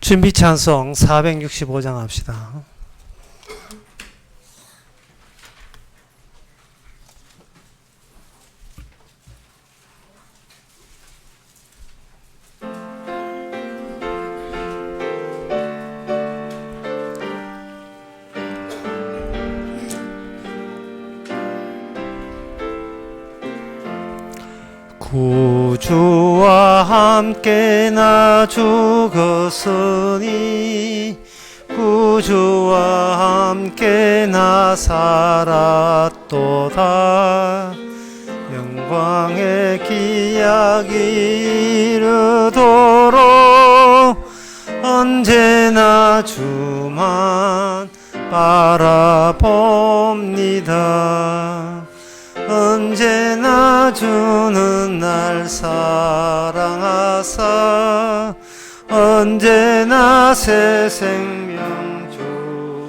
준비 찬송 465장 합시다. 구주와 함께 나 죽었으니 구주와 함께 나 살았도다. 영광의 기약이 이르도록 언제나 주만 바라봅니다. 언제나 주는 날 사랑하사 언제나 새 생명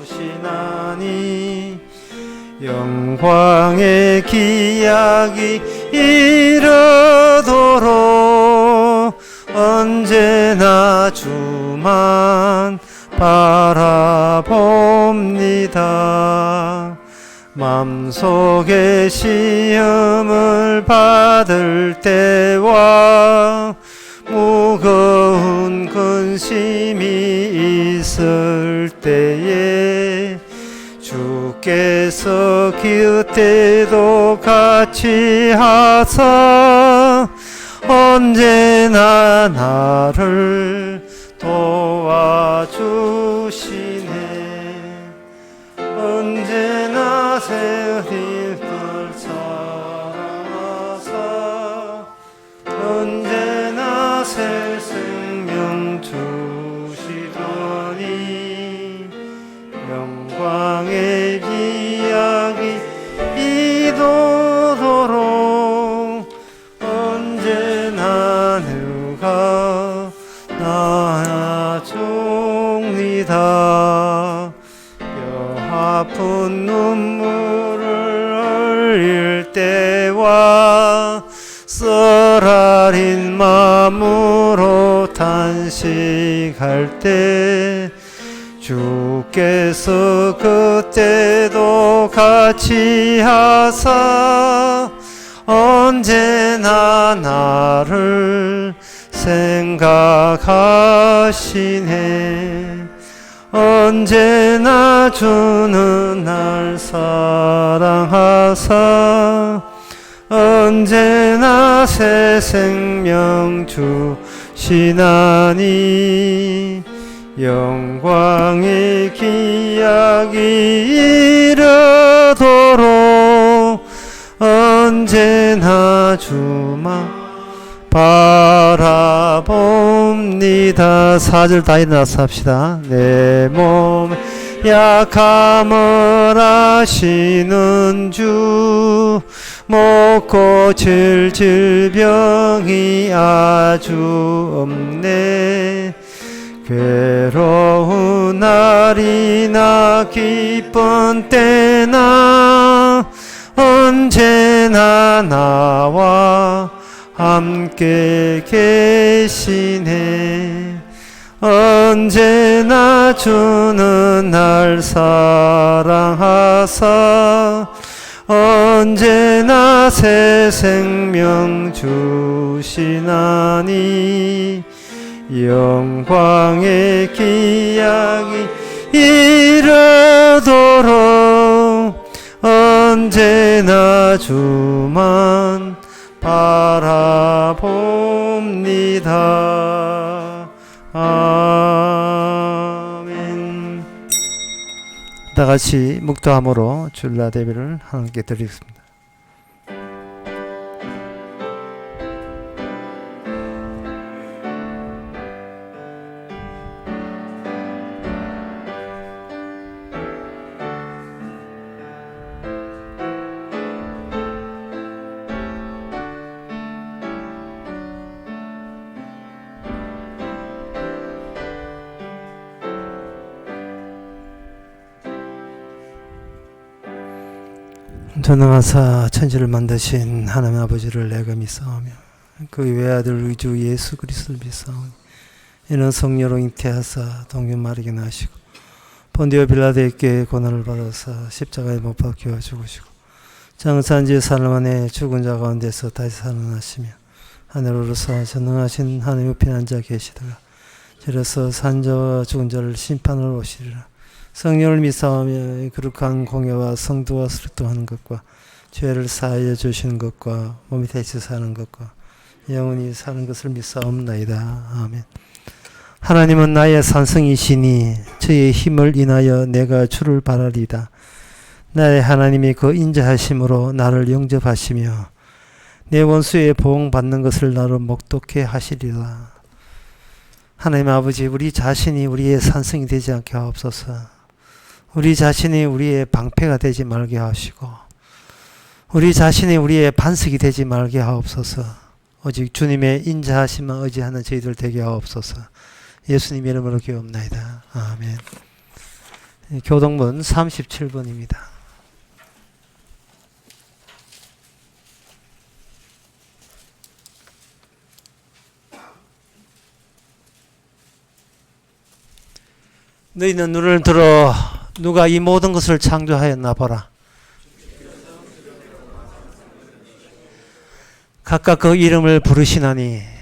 주시나니 영광의 기약이 이르도록 언제나 주만 바라봅니다. 맘속에 시험을 받을 때와 무거운 근심이 있을 때에 주께서 그때도 같이 하사 언제나 나를 도와주시네. 언제나 새 힘을 사랑하사 언제나 새 생명 주시더니 영광의 기약이 이도록 언제나 누가 나아줍니다. 아픈 눈물을 흘릴 때와 썰어린 마음으로 탄식할 때 주께서 그때도 같이 하사 언제나 나를 생각하시네. 언제나 주는 날 사랑하사 언제나 새 생명 주시나니 영광의 기약이 이르도록 언제나 주만 바라봅니다. 4절 다 일어나서 합시다. 내 몸의 약함을 아시는 주 못 고칠 질병이 아주 없네. 괴로운 날이나 기쁜 때나 언제나 나와 함께 계시네. 언제나 주는 날 사랑하사 언제나 새 생명 주시나니 영광의 기약이 이르도록 언제나 주만 바라봅니다. 아멘. 다 같이 묵도함으로 줄라 대비를 하나님께 드리겠습니다. 전능하사 천지를 만드신 하나님 아버지를 내가 믿사오며 그 외아들 우리 주 예수 그리스도를 믿사오니 이는 성녀로 잉태하사 동요 마리게 나시고 본디오 빌라도에게 고난을 받아서 십자가에 못 박혀 죽으시고 장사한지 사흘 만에 죽은 자 가운데서 다시 살아나시며 하늘로서 전능하신 하나님 우편에 앉아 계시다가 저래서 산자와 죽은 자를 심판을 오시리라. 성령을 믿사오며 거룩한 공예와 성도와 슬토하는 것과 죄를 사하여 주시는 것과 몸이 다시 사는 것과 영원히 사는 것을 믿사옵나이다. 아멘. 하나님은 나의 산성이시니 저의 힘을 인하여 내가 주를 바라리다. 나의 하나님이 그 인자하심으로 나를 영접하시며 내 원수의 보응받는 것을 나로 목독해 하시리라. 하나님 아버지, 우리 자신이 우리의 산성이 되지 않게 하옵소서. 우리 자신이 우리의 방패가 되지 말게 하시고 우리 자신이 우리의 반석이 되지 말게 하옵소서. 오직 주님의 인자하심만 의지하는 저희들 되게 하옵소서. 예수님 이름으로 기도합나이다. 아멘. 교동문 37번입니다. 너희는 눈을 들어 누가 이 모든 것을 창조하였나 보라. 각각 그 이름을 부르시나니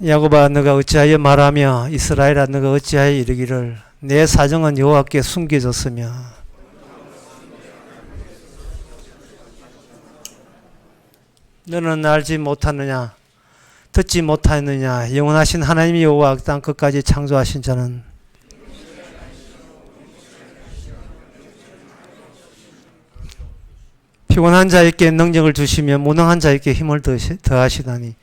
야곱아 너가 어찌하여 말하며 이스라엘아 너가 어찌하여 이르기를 내 사정은 여호와께 숨겨졌으며 너는 알지 못하느냐 듣지 못하느냐 영원하신 하나님 여호와 땅 끝까지 창조하신 자는 피곤한 자에게 능력을 주시며 무능한 자에게 힘을 더하시다니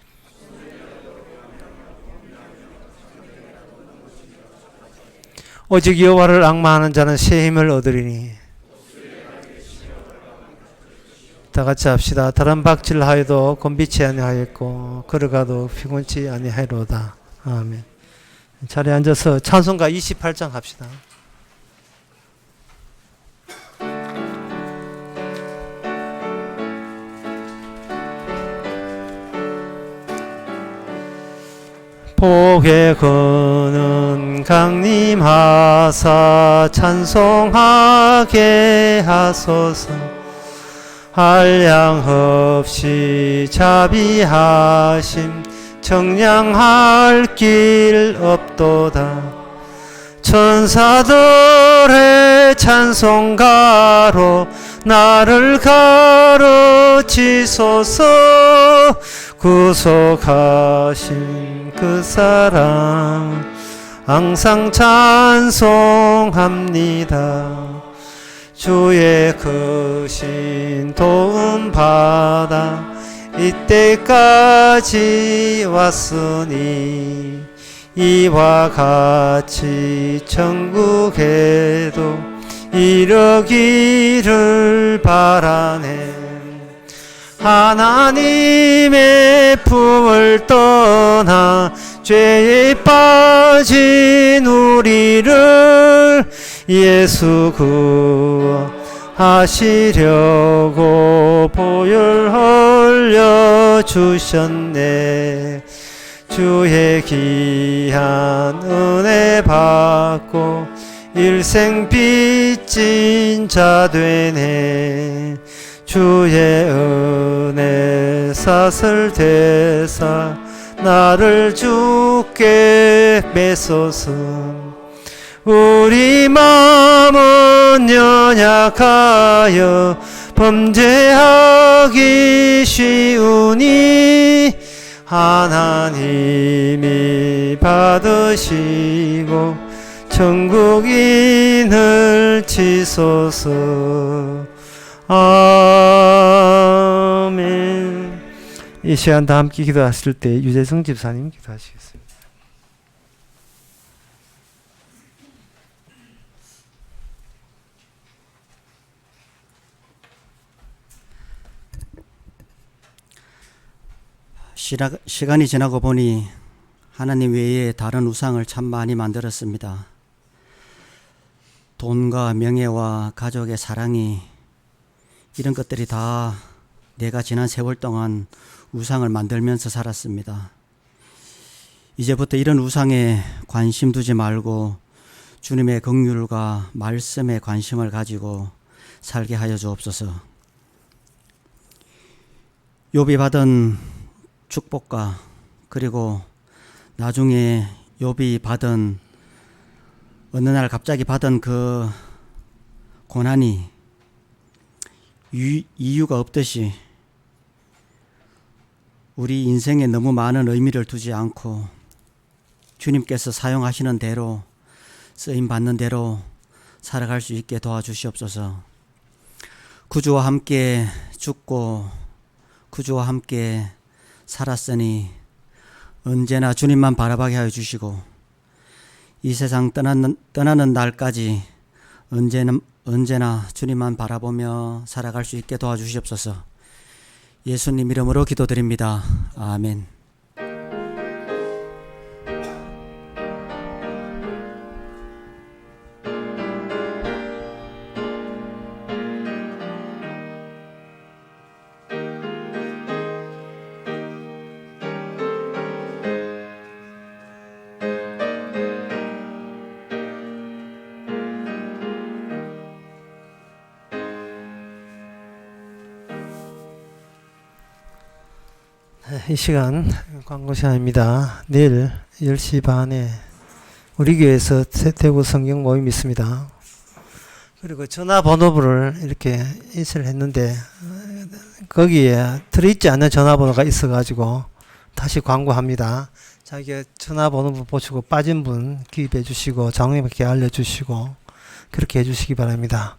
오직 여호와를 앙망하는 자는 새 힘을 얻으리니. 다 같이 합시다. 다른 박질하여도 곤비치 아니하였고 걸어가도 피곤치 아니하리로다. 아멘. 자리에 앉아서 찬송가 28장 합시다. 복에 거는 강림하사 찬송하게 하소서. 한량 없이 자비하심 청량할 길 없도다. 천사들의 찬송가로 나를 가르치소서. 구속하신 그 사랑 항상 찬송합니다. 주의 크신 도움 받아 이때까지 왔으니 이와 같이 천국에도 이르기를 바라네. 하나님의 품을 떠나 죄에 빠진 우리를 예수 구하시려고 보혈 흘려 주셨네. 주의 귀한 은혜 받고 일생 빚진 자 되네. 주의 은혜 사슬 되사 나를 주께 맺소서. 우리 마음은 연약하여 범죄하기 쉬우니 하나님이 받으시고 천국인을 치소서. 아멘. 이 시간 다 함께 기도하실 때 유재성 집사님 기도하시겠습니다. 시간이 지나고 보니 하나님 외에 다른 우상을 참 많이 만들었습니다. 돈과 명예와 가족의 사랑이 이런 것들이 다 내가 지난 세월 동안 우상을 만들면서 살았습니다. 이제부터 이런 우상에 관심 두지 말고 주님의 긍휼과 말씀에 관심을 가지고 살게 하여 주옵소서. 욥이 받은 축복과 그리고 나중에 욥이 받은 어느 날 갑자기 받은 그 고난이 이유가 없듯이 우리 인생에 너무 많은 의미를 두지 않고 주님께서 사용하시는 대로 쓰임 받는 대로 살아갈 수 있게 도와주시옵소서. 구주와 함께 죽고 구주와 함께 살았으니 언제나 주님만 바라보게 하여 주시고 이 세상 떠나는 날까지 언제나 주님만 바라보며 살아갈 수 있게 도와주시옵소서. 예수님 이름으로 기도드립니다. 아멘. 이 시간 광고 시간입니다. 내일 10시 반에 우리 교회에서 대구 성경 모임이 있습니다. 그리고 전화번호부를 이렇게 인쇄를 했는데 거기에 들어있지 않는 전화번호가 있어가지고 다시 광고합니다. 자기 전화번호 보시고 빠진 분 기입해 주시고 장로님께 알려주시고 그렇게 해주시기 바랍니다.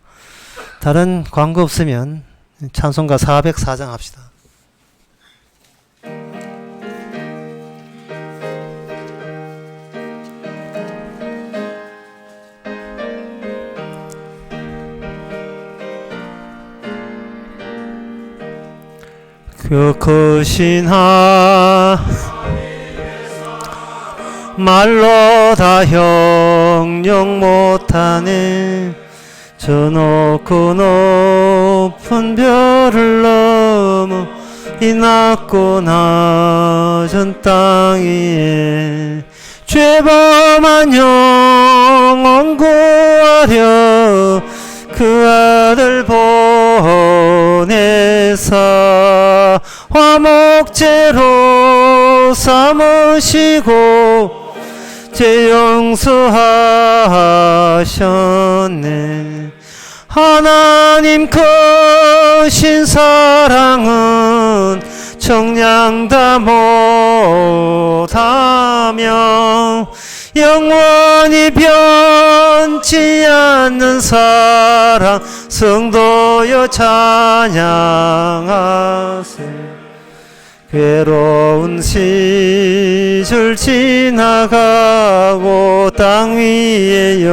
다른 광고 없으면 찬송가 404장 합시다. 그 크신 말로 다 형용 못하네. 저 높고 높은 별을 넘어 이 낮고 낮은 땅 위에 죄범한 영혼 구하려 그 아들 보내사 화목제로 삼으시고 죄 용서하셨네. 하나님 크신 사랑은 정량다 못하며 영원히 변치 않는 사랑 성도여 찬양하세. 괴로운 시절 지나가고 땅 위에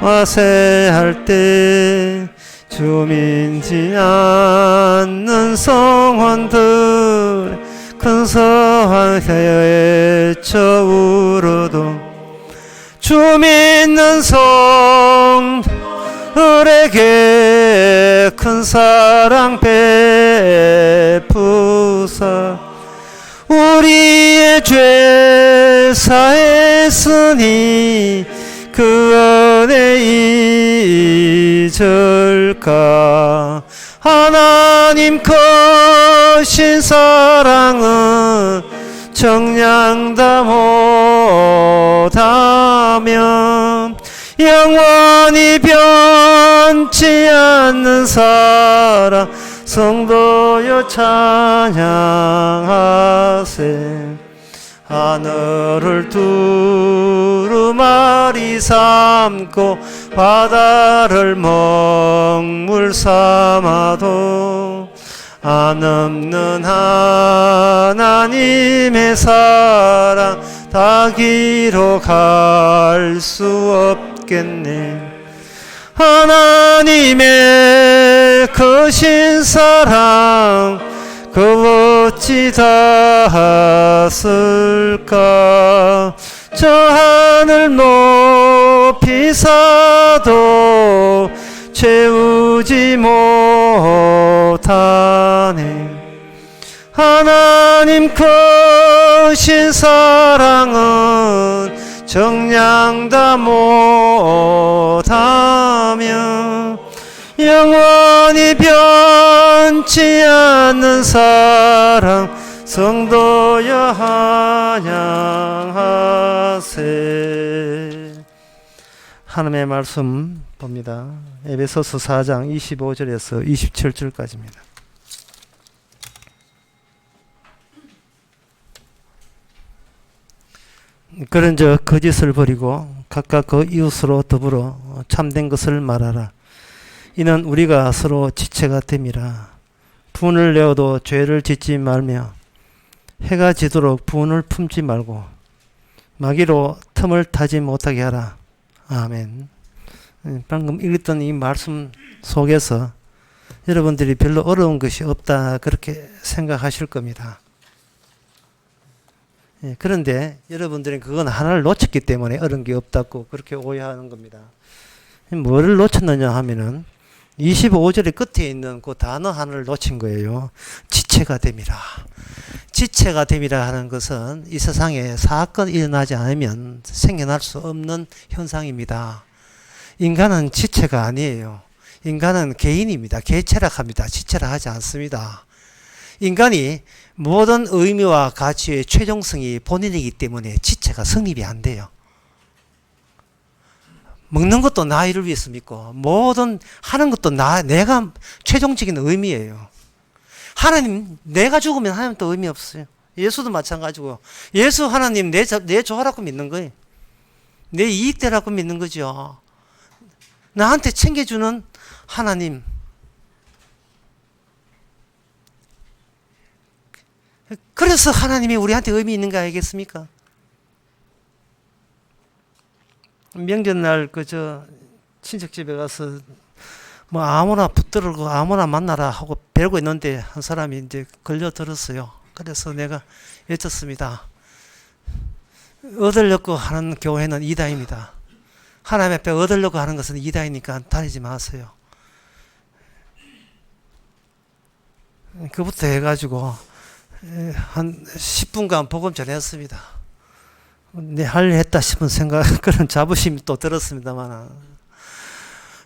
여와세할 때 주민지 않는 성원들 큰 서한 외쳐 울어도 주 믿는 성들에게 큰 사랑 베푸사 우리의 죄 사했으니 그 은혜 잊을까. 하나님 크신 사랑은 정량다 못하며 영원히 변치 않는 사랑 성도여 찬양하세. 하늘을 두루마리 삼고 바다를 먹물 삼아도 안 없는 하나님의 사랑 다 기록할 수 없겠네. 하나님의 크신 사랑 그 어찌 닿았을까. 저 하늘 높이 사도 채우지 못하네. 하나님 크신 사랑은 정량다 못하며 영원히 변치 않는 사랑 성도여 한양하세. 하나님의 말씀 봅니다. 에베소서 4장 25절에서 27절까지입니다. 그런즉 거짓을 버리고 각각 그 이웃으로 더불어 참된 것을 말하라. 이는 우리가 서로 지체가 됨이라. 분을 내어도 죄를 짓지 말며 해가 지도록 분을 품지 말고 마귀로 틈을 타지 못하게 하라. 아멘. 방금 읽었던 이 말씀 속에서 여러분들이 별로 어려운 것이 없다 그렇게 생각하실 겁니다. 그런데 여러분들은 그건 하나를 놓쳤기 때문에 어려운 게 없다고 그렇게 오해하는 겁니다. 뭐를 놓쳤느냐 하면은 25절의 끝에 있는 그 단어 하나를 놓친 거예요. 지체가 됨이라. 지체가 됨이라 하는 것은 이 세상에 사건이 일어나지 않으면 생겨날 수 없는 현상입니다. 인간은 지체가 아니에요. 인간은 개인입니다. 개체락합니다. 지체락하지 않습니다. 인간이 모든 의미와 가치의 최종성이 본인이기 때문에 지체가 성립이 안 돼요. 먹는 것도 나 일을 위해서 믿고 모든 하는 것도 내가 최종적인 의미예요. 하나님 내가 죽으면 하나님 또 의미 없어요. 예수도 마찬가지고 예수 하나님 내 좋아라고 믿는 거예요. 내 이익되라고 믿는 거죠. 나한테 챙겨주는 하나님. 그래서 하나님이 우리한테 의미 있는 거 아니겠습니까? 명절날 친척집에 가서 뭐 아무나 붙들고 아무나 만나라 하고 배우고 있는데 한 사람이 이제 걸려들었어요. 그래서 내가 여쭙습니다. 얻으려고 하는 교회는 이다입니다. 하나님 앞에 얻으려고 하는 것은 이다이니까 다니지 마세요. 그부터 해가지고 한 10분간 복음 전했습니다. 내 할 일 했다 싶은 생각, 그런 자부심이 또 들었습니다만,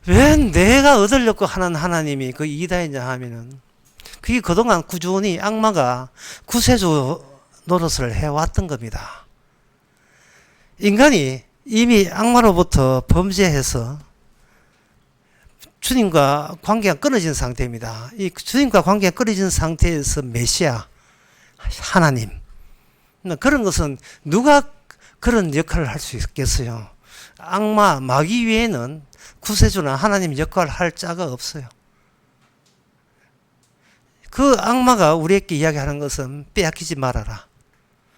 왜 내가 얻으려고 하는 하나님이 그 이다이냐 하면은, 그게 그동안 꾸준히 악마가 구세주 노릇을 해왔던 겁니다. 인간이 이미 악마로부터 범죄해서 주님과 관계가 끊어진 상태입니다. 이 주님과 관계가 끊어진 상태에서 메시아, 하나님. 그런 것은 누가 그런 역할을 할 수 있겠어요? 악마, 마귀 외에는 구세주나 하나님 역할을 할 자가 없어요. 그 악마가 우리에게 이야기하는 것은 빼앗기지 말아라.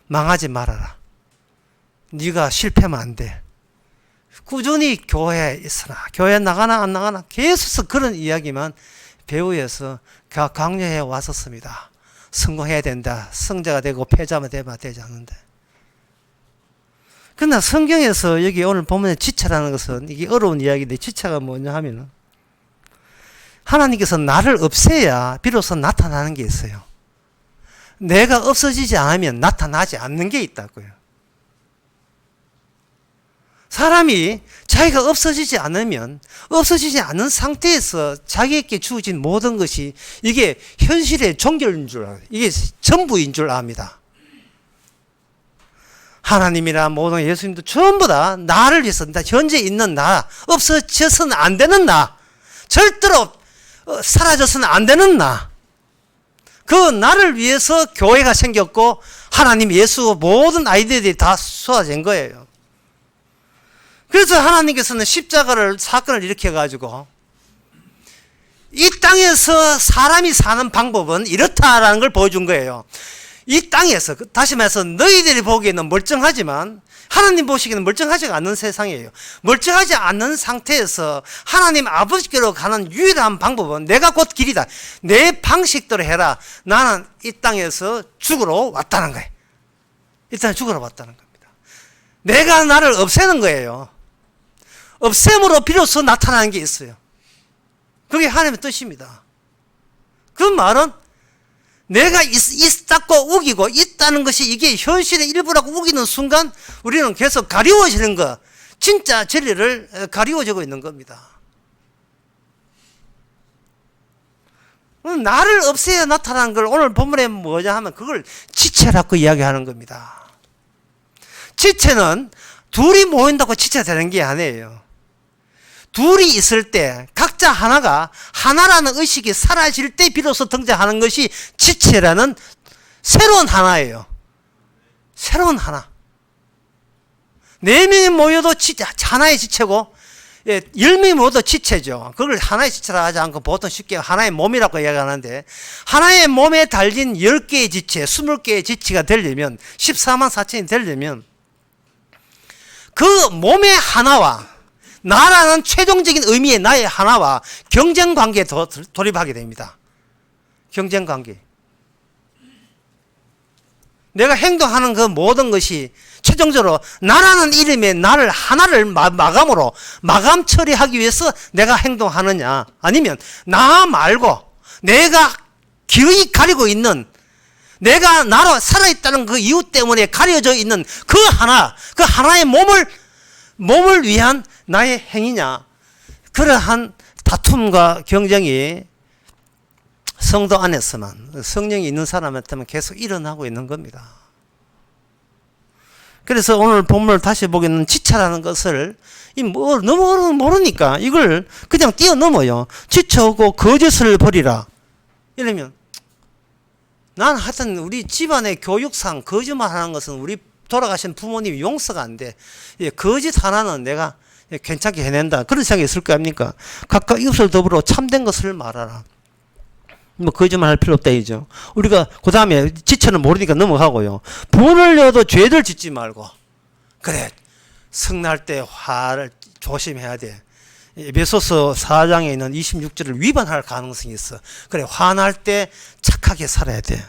망하지 말아라. 네가 실패하면 안 돼. 꾸준히 교회에 있으나, 교회 나가나 안 나가나 계속 그런 이야기만 배우에서 강요해 왔었습니다. 성공해야 된다. 성자가 되고 패자만 되면 되지 않는데. 그러나 성경에서 여기 오늘 보면 지체라는 것은 이게 어려운 이야기인데 지체가 뭐냐 하면은 하나님께서 나를 없애야 비로소 나타나는 게 있어요. 내가 없어지지 않으면 나타나지 않는 게 있다고요. 사람이 자기가 없어지지 않으면 없어지지 않은 상태에서 자기에게 주어진 모든 것이 이게 현실의 종결인 줄 알아요. 이게 전부인 줄 압니다. 하나님이나 모든 예수님도 전부 다 나를 위해서 현재 있는 나, 없어져서는 안 되는 나, 절대로 사라져서는 안 되는 나, 그 나를 위해서 교회가 생겼고 하나님, 예수 모든 아이들이 다 쏟아진 거예요. 그래서 하나님께서는 십자가를 사건을 일으켜가지고 이 땅에서 사람이 사는 방법은 이렇다라는 걸 보여준 거예요. 이 땅에서, 다시 말해서 너희들이 보기에는 멀쩡하지만 하나님 보시기에는 멀쩡하지 않는 세상이에요. 멀쩡하지 않는 상태에서 하나님 아버지께로 가는 유일한 방법은 내가 곧 길이다. 내 방식대로 해라. 나는 이 땅에서 죽으러 왔다는 거예요. 이 땅에 죽으러 왔다는 겁니다. 내가 나를 없애는 거예요. 없앰으로 비로소 나타나는 게 있어요. 그게 하나님의 뜻입니다. 그 말은 내가 있다고 우기고 있다는 것이 이게 현실의 일부라고 우기는 순간 우리는 계속 가리워지는 거, 진짜 진리를 가리워지고 있는 겁니다. 나를 없애야 나타나는 걸 오늘 본문에 뭐냐 하면 그걸 지체라고 이야기하는 겁니다. 지체는 둘이 모인다고 지체되는 게 아니에요. 둘이 있을 때 각자 하나가 하나라는 의식이 사라질 때 비로소 등장하는 것이 지체라는 새로운 하나예요. 새로운 하나. 4명이 모여도 하나의 지체고 10명이 모여도 지체죠. 그걸 하나의 지체라 하지 않고 보통 쉽게 하나의 몸이라고 이야기하는데 하나의 몸에 달린 10개의 지체, 20개의 지체가 되려면 14만 4천이 되려면 그 몸의 하나와 나라는 최종적인 의미의 나의 하나와 경쟁관계에 돌입하게 됩니다. 경쟁관계. 내가 행동하는 그 모든 것이 최종적으로 나라는 이름의 나를 하나를 마감으로 마감 처리하기 위해서 내가 행동하느냐, 아니면 나 말고 내가 기어이 가리고 있는, 내가 나로 살아있다는 그 이유 때문에 가려져 있는 그 하나의 몸을 위한 나의 행위냐. 그러한 다툼과 경쟁이 성도 안에서만, 성령이 있는 사람한테만 계속 일어나고 있는 겁니다. 그래서 오늘 본문을 다시 보기에는 지체라는 것을 너무 모르니까 이걸 그냥 뛰어넘어요. 지체하고 거짓을 버리라. 이러면 난 하여튼 우리 집안의 교육상 거짓말 하는 것은 우리 돌아가신 부모님이 용서가 안 돼. 거짓 하나는 내가 괜찮게 해낸다. 그런 생각이 있을 거 아닙니까? 각각 입술 더불어 참된 것을 말하라. 뭐 거짓말 할 필요 없다 이죠. 우리가 그 다음에 지체는 모르니까 넘어가고요. 분을 내어도 죄를 짓지 말고. 그래, 성날 때 화를 조심해야 돼. 에베소서 4장에 있는 26절을 위반할 가능성이 있어. 그래, 화날 때 착하게 살아야 돼.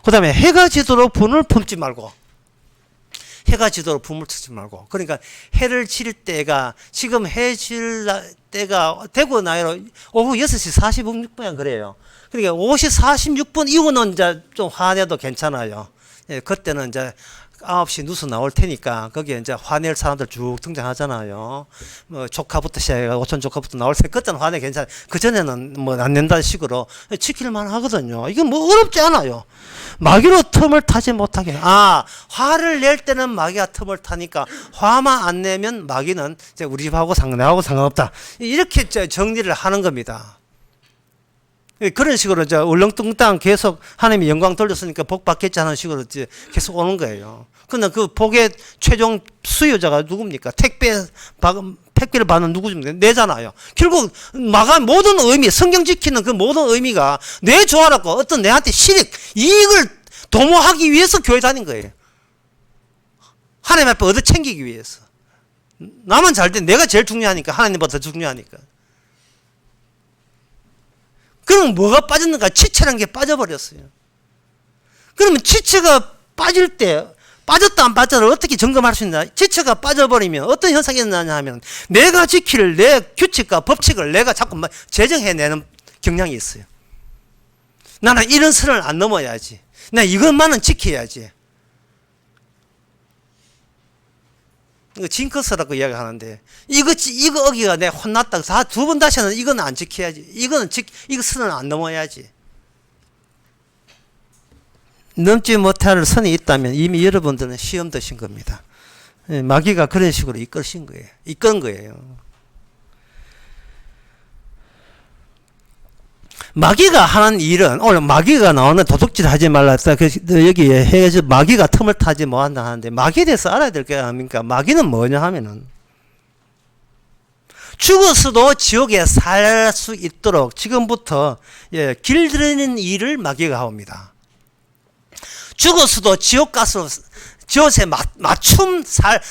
그 다음에 해가 지도록 분을 품지 말고. 해가 지도록 분을 치지 말고. 그러니까 해를 칠 때가, 지금 해 질 때가 대구 나이로 오후 6시 46분 그래요. 그러니까 5시 46분 이후는 이제 좀 화내도 괜찮아요. 그때는 이제 9시 뉴스 나올 테니까 거기에 이제 화낼 사람들 쭉 등장하잖아요. 뭐 조카부터 시작해서 오천 조카부터 나올 때 그때는 화내 괜찮아요. 그전에는 뭐 안 낸다는 식으로 지킬만 하거든요. 이건 뭐 어렵지 않아요. 마귀로 틈을 타지 못하게. 화를 낼 때는 마귀가 틈을 타니까 화만 안 내면 마귀는 이제 우리 집하고 나하고 상관없다. 이렇게 정리를 하는 겁니다. 그런 식으로 이제 울렁뚱땅 계속 하나님이 영광 돌렸으니까 복 받겠지 하는 식으로 이제 계속 오는 거예요. 근데 그 복의 최종 수요자가 누굽니까? 택배를 받는 누구입니까? 내잖아요. 결국 모든 의미, 성경 지키는 그 모든 의미가 내 좋아라고 어떤 내한테 이익을 도모하기 위해서 교회 다닌 거예요. 하나님 앞에 얻어 챙기기 위해서. 나만 잘 돼. 내가 제일 중요하니까. 하나님보다 더 중요하니까. 그럼 뭐가 빠졌는가? 지체라는 게 빠져버렸어요. 그러면 지체가 빠질 때 빠졌다 안 빠졌다를 어떻게 점검할 수 있나? 지체가 빠져버리면 어떤 현상이 일어나냐 하면 내가 지킬 내 규칙과 법칙을 내가 자꾸 제정해내는 경향이 있어요. 나는 이런 선을 안 넘어야지. 나 이것만은 지켜야지. 이거 징크스라고 이야기하는데 이거 어기가 내가 혼났다. 2번 다시는 이거는 안 지켜야지. 이거 선을 안 넘어야지. 넘지 못할 선이 있다면 이미 여러분들은 시험 드신 겁니다. 마귀가 그런 식으로 이끈 거예요. 마귀가 하는 일은, 오늘 마귀가 나오는 도둑질 하지 말라. 여기에 해서 마귀가 틈을 타지 못한다 하는데, 마귀에 대해서 알아야 될 게 아닙니까? 마귀는 뭐냐 하면은, 죽어서도 지옥에 살 수 있도록 지금부터 길들이는 일을 마귀가 합니다. 죽어서도 지옥가서 지옥에 맞춤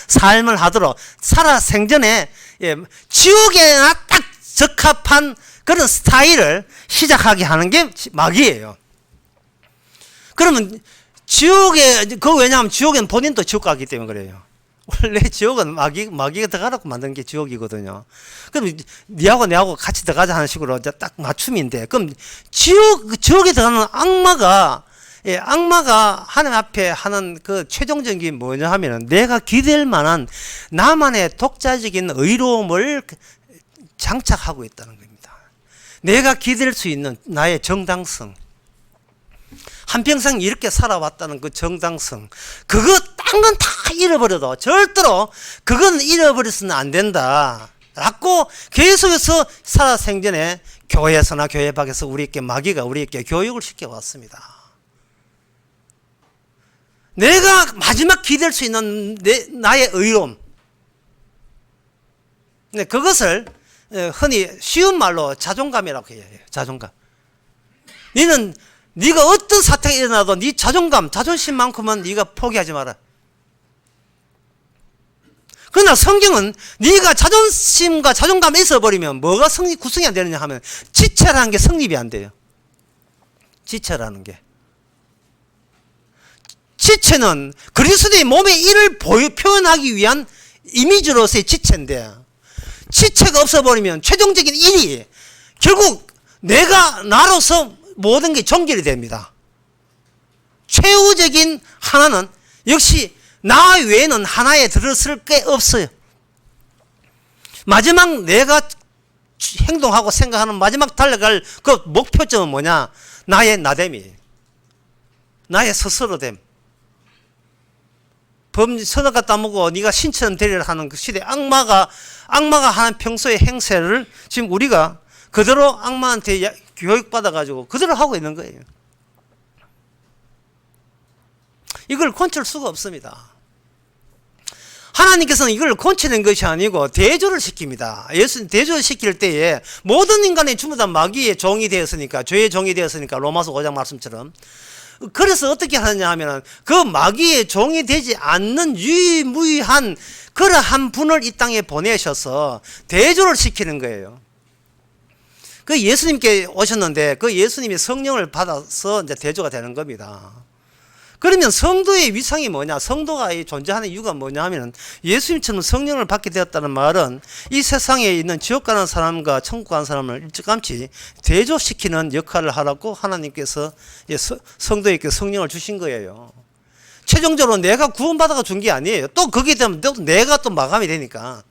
삶을 하도록 살아 생전에 지옥에나 딱 적합한 그런 스타일을 시작하게 하는 게 마귀예요. 그러면 지옥에, 왜냐하면 지옥에는 본인도 지옥 가기 때문에 그래요. 원래 지옥은 마귀가 들어가라고 만든 게 지옥이거든요. 그럼 니하고 내하고 같이 들어가자 하는 식으로 이제 딱 맞춤인데, 그럼 지옥에 들어가는 악마가 하나님 앞에 하는 그 최종적인 게 뭐냐 하면은 내가 기댈 만한 나만의 독자적인 의로움을 장착하고 있다는 겁니다. 내가 기댈 수 있는 나의 정당성, 한평생 이렇게 살아왔다는 그 정당성, 그거 딴 건 다 잃어버려도 절대로 그건 잃어버려서는 안 된다 라고 계속해서 살아생전에 교회에서나 교회 밖에서 마귀가 우리에게 교육을 시켜왔습니다. 내가 마지막 기댈 수 있는 나의 의로움, 그것을 흔히 쉬운 말로 자존감이라고 해요. 자존감. 네가 어떤 사태가 일어나도 네 자존심만큼은 네가 포기하지 마라. 그러나 성경은 네가 자존심과 자존감이 있어버리면 뭐가 구성이 안 되느냐 하면 지체라는 게 성립이 안 돼요. 지체라는 게. 지체는 그리스도의 몸의 일을 표현하기 위한 이미지로서의 지체인데, 지체가 없어버리면 최종적인 일이 결국 내가 나로서 모든 게 종결이 됩니다. 최후적인 하나는 역시 나 외에는 하나에 들었을 게 없어요. 마지막 내가 행동하고 생각하는 마지막 달려갈 그 목표점은 뭐냐? 나의 나됨이에요. 나의 스스로됨. 선악과 따먹고 네가 신처럼 되리라 하는 그 시대, 악마가 하는 평소의 행세를 지금 우리가 그대로 악마한테 교육받아가지고 그대로 하고 있는 거예요. 이걸 고칠 수가 없습니다. 하나님께서는 이걸 고치는 것이 아니고 대조를 시킵니다. 예수님 대조를 시킬 때에 모든 인간이 전부 다 마귀의 종이 되었으니까, 죄의 종이 되었으니까, 로마서 5장 말씀처럼. 그래서 어떻게 하느냐 하면은 그 마귀의 종이 되지 않는 유일무이한 그러한 분을 이 땅에 보내셔서 대조를 시키는 거예요. 그 예수님께 오셨는데 그 예수님이 성령을 받아서 이제 대조가 되는 겁니다. 그러면 성도의 위상이 뭐냐? 성도가 존재하는 이유가 뭐냐 하면 예수님처럼 성령을 받게 되었다는 말은 이 세상에 있는 지옥 가는 사람과 천국 가는 사람을 일찌감치 대조시키는 역할을 하라고 하나님께서 성도에게 성령을 주신 거예요. 최종적으로 내가 구원받아가 준 게 아니에요. 또 거기에 되면 또 내가 또 마감이 되니까.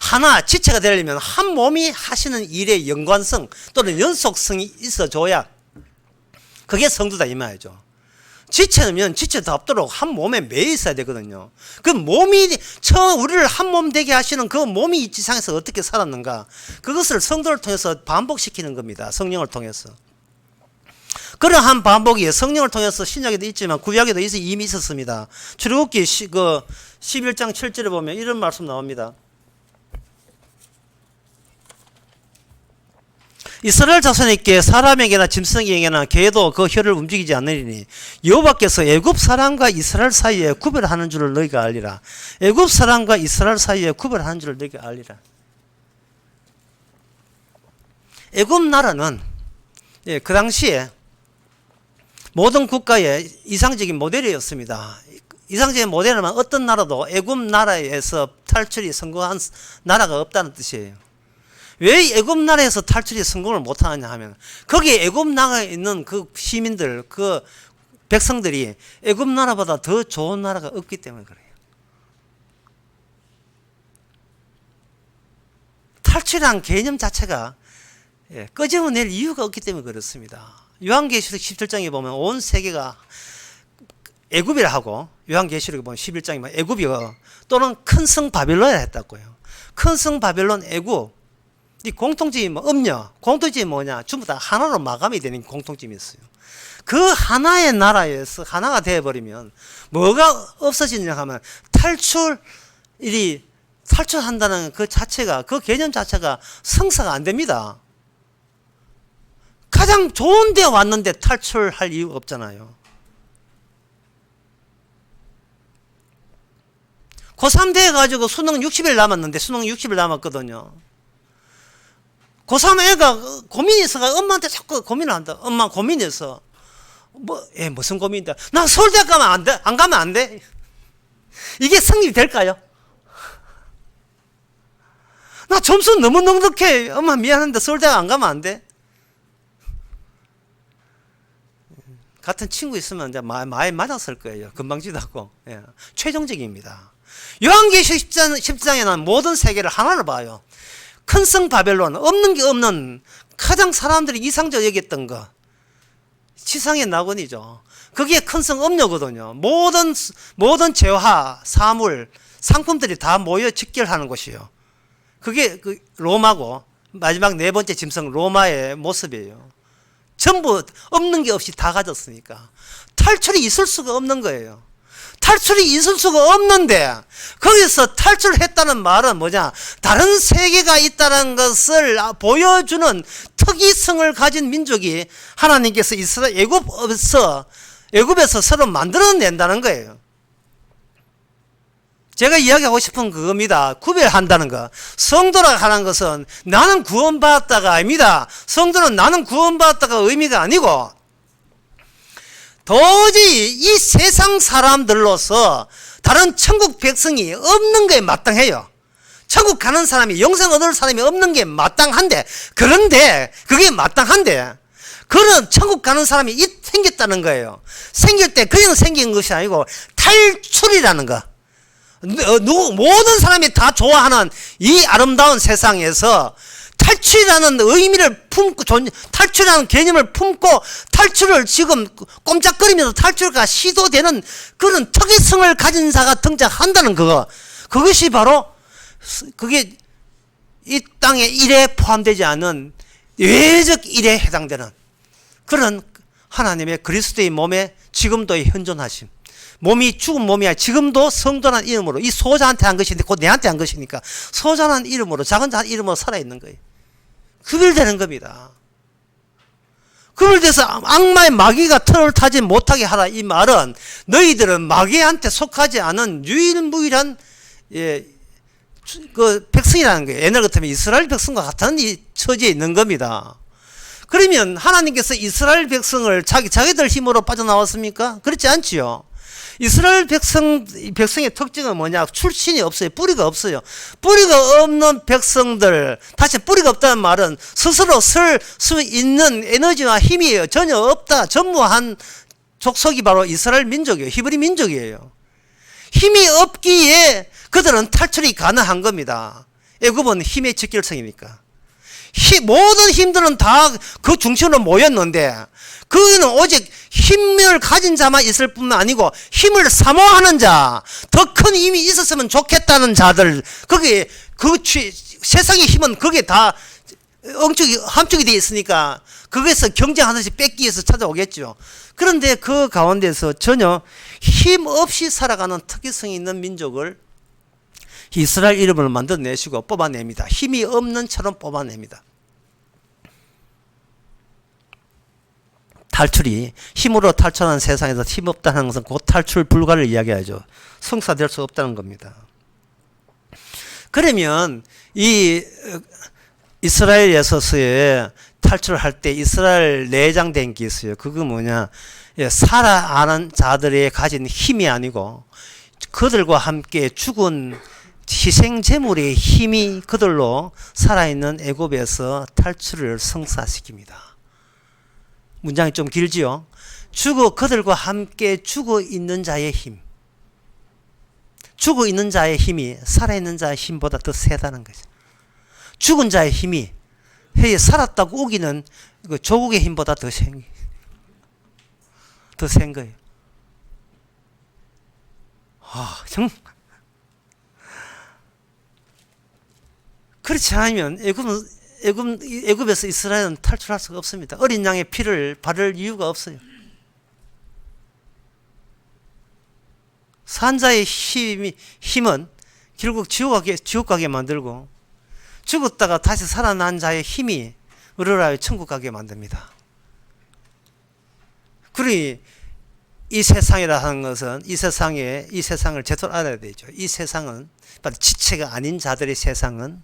하나 지체가 되려면 한 몸이 하시는 일의 연관성 또는 연속성이 있어줘야 그게 성도다 이 말이죠. 지체는 지체답도록 한 몸에 매여 있어야 되거든요. 그 몸이 우리를 한 몸 되게 하시는 그 몸이 이 지상에서 어떻게 살았는가, 그것을 성도를 통해서 반복시키는 겁니다. 성령을 통해서. 그러한 반복이 성령을 통해서 신약에도 있지만 구약에도 이미 있었습니다. 출애굽기 11장 7절에 보면 이런 말씀 나옵니다. 이스라엘 자손에게 사람에게나 짐승에게나 개도 그 혀를 움직이지 않으리니 여호와께서 애굽 사람과 이스라엘 사이에 구별하는 줄을 너희가 알리라. 애굽 사람과 이스라엘 사이에 구별하는 줄을 너희가 알리라. 애굽 나라는 그 당시에 모든 국가의 이상적인 모델이었습니다. 이상적인 모델은 어떤 나라도 애굽 나라에서 탈출이 성공한 나라가 없다는 뜻이에요. 왜 애굽 나라에서 탈출이 성공을 못하느냐 하면 거기에 애굽 나라에 있는 그 시민들, 그 백성들이 애굽 나라보다 더 좋은 나라가 없기 때문에 그래요. 탈출이라는 개념 자체가 끄집어낼 이유가 없기 때문에 그렇습니다. 요한계시록 17장에 보면 온 세계가 애굽이라 하고, 요한계시록에 보면 11장에 보면 애굽이요 또는 큰 성 바빌론이라 했다고요. 큰 성 바빌론, 애굽, 이 공통점이 공통점이 뭐냐? 전부 다 하나로 마감이 되는 공통점이 있어요. 그 하나의 나라에서 하나가 되어버리면 뭐가 없어지느냐 하면 탈출한다는 그 자체가, 그 개념 자체가 성사가 안 됩니다. 가장 좋은 데 왔는데 탈출할 이유가 없잖아요. 고3 돼가지고 수능 60일 남았는데, 수능 60일 남았거든요. 고3 애가 고민이 있어가 엄마한테 자꾸 고민을 한다. 엄마 고민해서 무슨 고민인데? 나 서울대학 가면 안 돼? 안 가면 안 돼? 이게 성립이 될까요? 나 점수 너무 넉넉해. 엄마 미안한데 서울대학 안 가면 안 돼? 같은 친구 있으면 이제 많이 맞았을 거예요. 금방지다고. 예. 최종적입니다. 요한계시록 10장에는 모든 세계를 하나로 봐요. 큰 성 바벨론, 없는 게 없는 가장 사람들이 이상적 여겼던 거. 지상의 낙원이죠. 거기에 큰 성 음료거든요. 모든 재화, 사물, 상품들이 다 모여 직결하는 곳이에요. 그게 그 로마고 마지막 네 번째 짐승 로마의 모습이에요. 전부 없는 게 없이 다 가졌으니까 탈출이 있을 수가 없는 거예요. 탈출이 있을 수가 없는데 거기서 탈출했다는 말은 뭐냐? 다른 세계가 있다는 것을 보여주는 특이성을 가진 민족이 하나님께서 이스라엘 애굽에서 서로 만들어낸다는 거예요. 제가 이야기하고 싶은 그겁니다. 구별한다는 거. 성도라 하는 것은 나는 구원받았다가 아닙니다. 성도는 나는 구원받았다가 의미가 아니고 도저히 이 세상 사람들로서 다른 천국 백성이 없는 게 마땅해요. 천국 가는 사람이 영생 얻을 사람이 없는 게 마땅한데 그게 마땅한데 그런 천국 가는 사람이 생겼다는 거예요. 생길 때 그냥 생긴 것이 아니고 탈출이라는 거. 모든 사람이 다 좋아하는 이 아름다운 세상에서 탈출이라는 의미를 품고 탈출이라는 개념을 품고 탈출을 지금 꼼짝거리면서 탈출가 시도되는 그런 특이성을 가진 자가 등장한다는 그것이 바로 그게 이 땅의 일에 포함되지 않은 외적 일에 해당되는 그런 하나님의 그리스도의 몸에 지금도의 현존하심. 몸이 죽은 몸이 아니라 지금도 성도라는 이름으로 이 소자한테 한 것인데 곧 내한테 한 것이니까 소자라는 이름으로 작은 자 이름으로 살아있는 거예요. 구별되는 겁니다. 구별돼서 악마의 마귀가 털을 타지 못하게 하라 이 말은 너희들은 마귀한테 속하지 않은 유일무이한 그 백성이라는 거예요. 옛날 같으면 이스라엘 백성과 같은 이 처지에 있는 겁니다. 그러면 하나님께서 이스라엘 백성을 자기들 힘으로 빠져나왔습니까? 그렇지 않지요. 이스라엘 백성의 특징은 뭐냐? 출신이 없어요. 뿌리가 없어요. 뿌리가 없는 백성들, 다시 뿌리가 없다는 말은 스스로 설 수 있는 에너지와 힘이 전혀 없다. 전무한 족속이 바로 이스라엘 민족이에요. 히브리 민족이에요. 힘이 없기에 그들은 탈출이 가능한 겁니다. 애굽은 힘의 직결성이니까. 모든 힘들은 다 그 중심으로 모였는데 그는 오직 힘을 가진 자만 있을 뿐만 아니고 힘을 사모하는 자, 더 큰 힘이 있었으면 좋겠다는 자들, 거기에 세상의 힘은 거기에 다 함축이 되어 있으니까 거기에서 경쟁하듯이 뺏기 위해서 찾아오겠죠. 그런데 그 가운데서 전혀 힘 없이 살아가는 특이성이 있는 민족을 이스라엘 이름을 만들어내시고 뽑아냅니다. 힘이 없는 처럼 뽑아냅니다. 탈출이 힘으로 탈출하는 세상에서 힘없다는 것은 곧 탈출 불가를 이야기하죠. 성사될 수 없다는 겁니다. 그러면 이 이스라엘에서의 탈출할 때 이스라엘 내장된 게 있어요. 그거 뭐냐? 살아가는 자들의 가진 힘이 아니고 그들과 함께 죽은 희생제물의 힘이 그들로 살아있는 애굽에서 탈출을 성사시킵니다. 문장이 좀 길지요. 그들과 함께 죽어 있는 자의 힘. 죽어 있는 자의 힘이 살아있는 자의 힘보다 더 세다는 거죠. 죽은 자의 힘이 살았다고 우기는 그 조국의 힘보다 더 센 거예요. 정말. 그렇지 않으면 애굽에서 이스라엘은 탈출할 수가 없습니다. 어린 양의 피를 바를 이유가 없어요. 산자의 힘은 결국 지옥 가게 만들고 죽었다가 다시 살아난 자의 힘이 으르라의 천국 가게 만듭니다. 그러니 이 세상이라 하는 것은 이 세상을 제대로 알아야 되죠. 이 세상은 지체가 아닌 자들의 세상은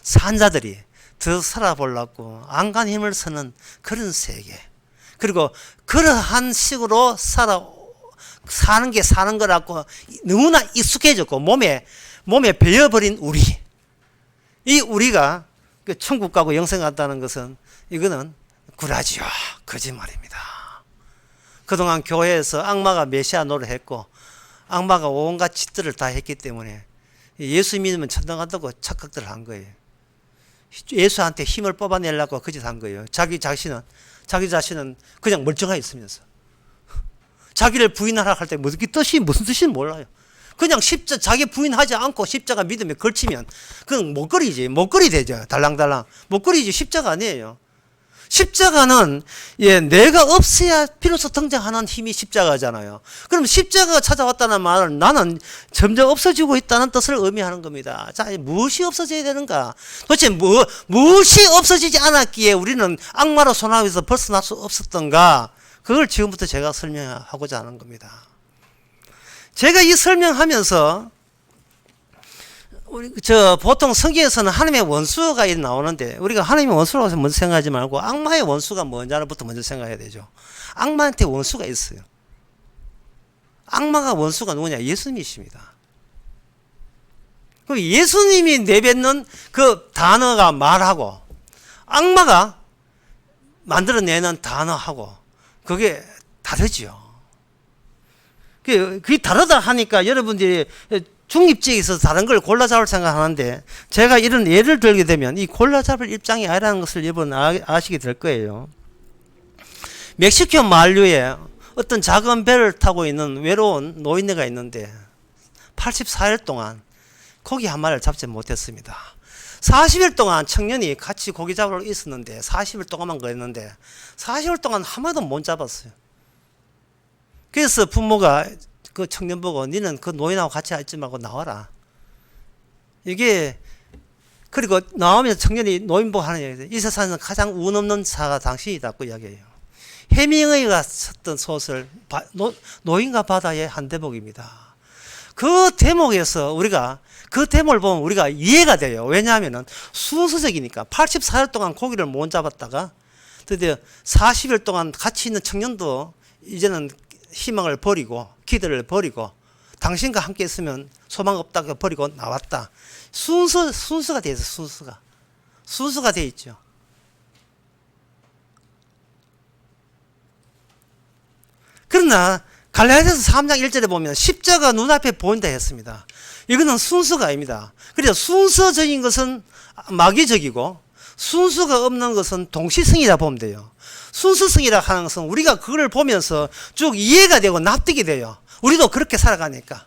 산자들이 더 살아보려고 안간 힘을 쓰는 그런 세계. 그리고 그러한 식으로 사는 게 사는 거라고 너무나 익숙해졌고 몸에 배어버린 우리. 이 우리가 그 천국 가고 영생 간다는 것은 이거는 구라지요. 거짓말입니다. 그동안 교회에서 악마가 메시아 노릇했고 악마가 온갖 짓들을 다 했기 때문에 예수 믿으면 천당 간다고 착각들 한 거예요. 예수한테 힘을 뽑아내려고 그 짓 한 거예요. 자기 자신은 그냥 멀쩡하게 있으면서 자기를 부인하라 할 때 무슨 뜻인지 몰라요. 그냥 자기 부인하지 않고 십자가 믿음에 걸치면 그건 목걸이 되죠. 달랑달랑 목걸이지 십자가 아니에요. 십자가는 내가 없어야 비로소 등장하는 힘이 십자가잖아요. 그럼 십자가가 찾아왔다는 말은 나는 점점 없어지고 있다는 뜻을 의미하는 겁니다. 자, 무엇이 없어져야 되는가? 도대체 무엇이 없어지지 않았기에 우리는 악마로 손아귀에서 벗어날 수 없었던가? 그걸 지금부터 제가 설명하고자 하는 겁니다. 제가 이 설명하면서 보통 성경에서는 하나님의 원수가 나오는데 우리가 하나님의 원수라고 먼저 생각하지 말고 악마의 원수가 뭔지부터 먼저 생각해야 되죠. 악마한테 원수가 있어요. 악마가 원수가 누구냐? 예수님이십니다. 그럼 예수님이 내뱉는 그 단어가 말하고 악마가 만들어내는 단어하고 그게 다르지요. 그게 다르다 하니까 여러분들이 중립지에 있어서 다른 걸 골라잡을 생각하는데 제가 이런 예를 들게 되면 이 골라잡을 입장이 아니라는 것을 여러분 아시게 될 거예요. 멕시코 만류에 어떤 작은 배를 타고 있는 외로운 노인네가 있는데 84일 동안 고기 한 마리를 잡지 못했습니다. 40일 동안 청년이 같이 고기 잡으러 있었는데 40일 동안만 그랬는데 40일 동안 한 마리도 못 잡았어요. 그래서 부모가 그 청년 보고 니는 그 노인하고 같이 있지 말고 나와라. 이게 그리고 나오면 청년이 노인 보고 하는 얘기예요. 이 세상에서 가장 운 없는 자가 당신이다 그 이야기예요. 해밍웨이가 썼던 소설 노인과 바다의 한 대목입니다. 그 대목에서 그 대목을 보면 우리가 이해가 돼요. 왜냐하면 순서적이니까 84일 동안 고기를 못 잡았다가 드디어 40일 동안 같이 있는 청년도 이제는 희망을 버리고 기대를 버리고 당신과 함께 있으면 소망 없다고 버리고 나왔다. 순서가 돼 있어. 순서가 돼 있죠. 그러나 갈라디아서 3장 1절에 보면 십자가 눈앞에 보인다 했습니다. 이거는 순서가 아닙니다. 그래서 순서적인 것은 마귀적이고 순서가 없는 것은 동시성이라 보면 돼요. 순서성이라 하는 것은 우리가 그걸 보면서 쭉 이해가 되고 납득이 돼요. 우리도 그렇게 살아가니까.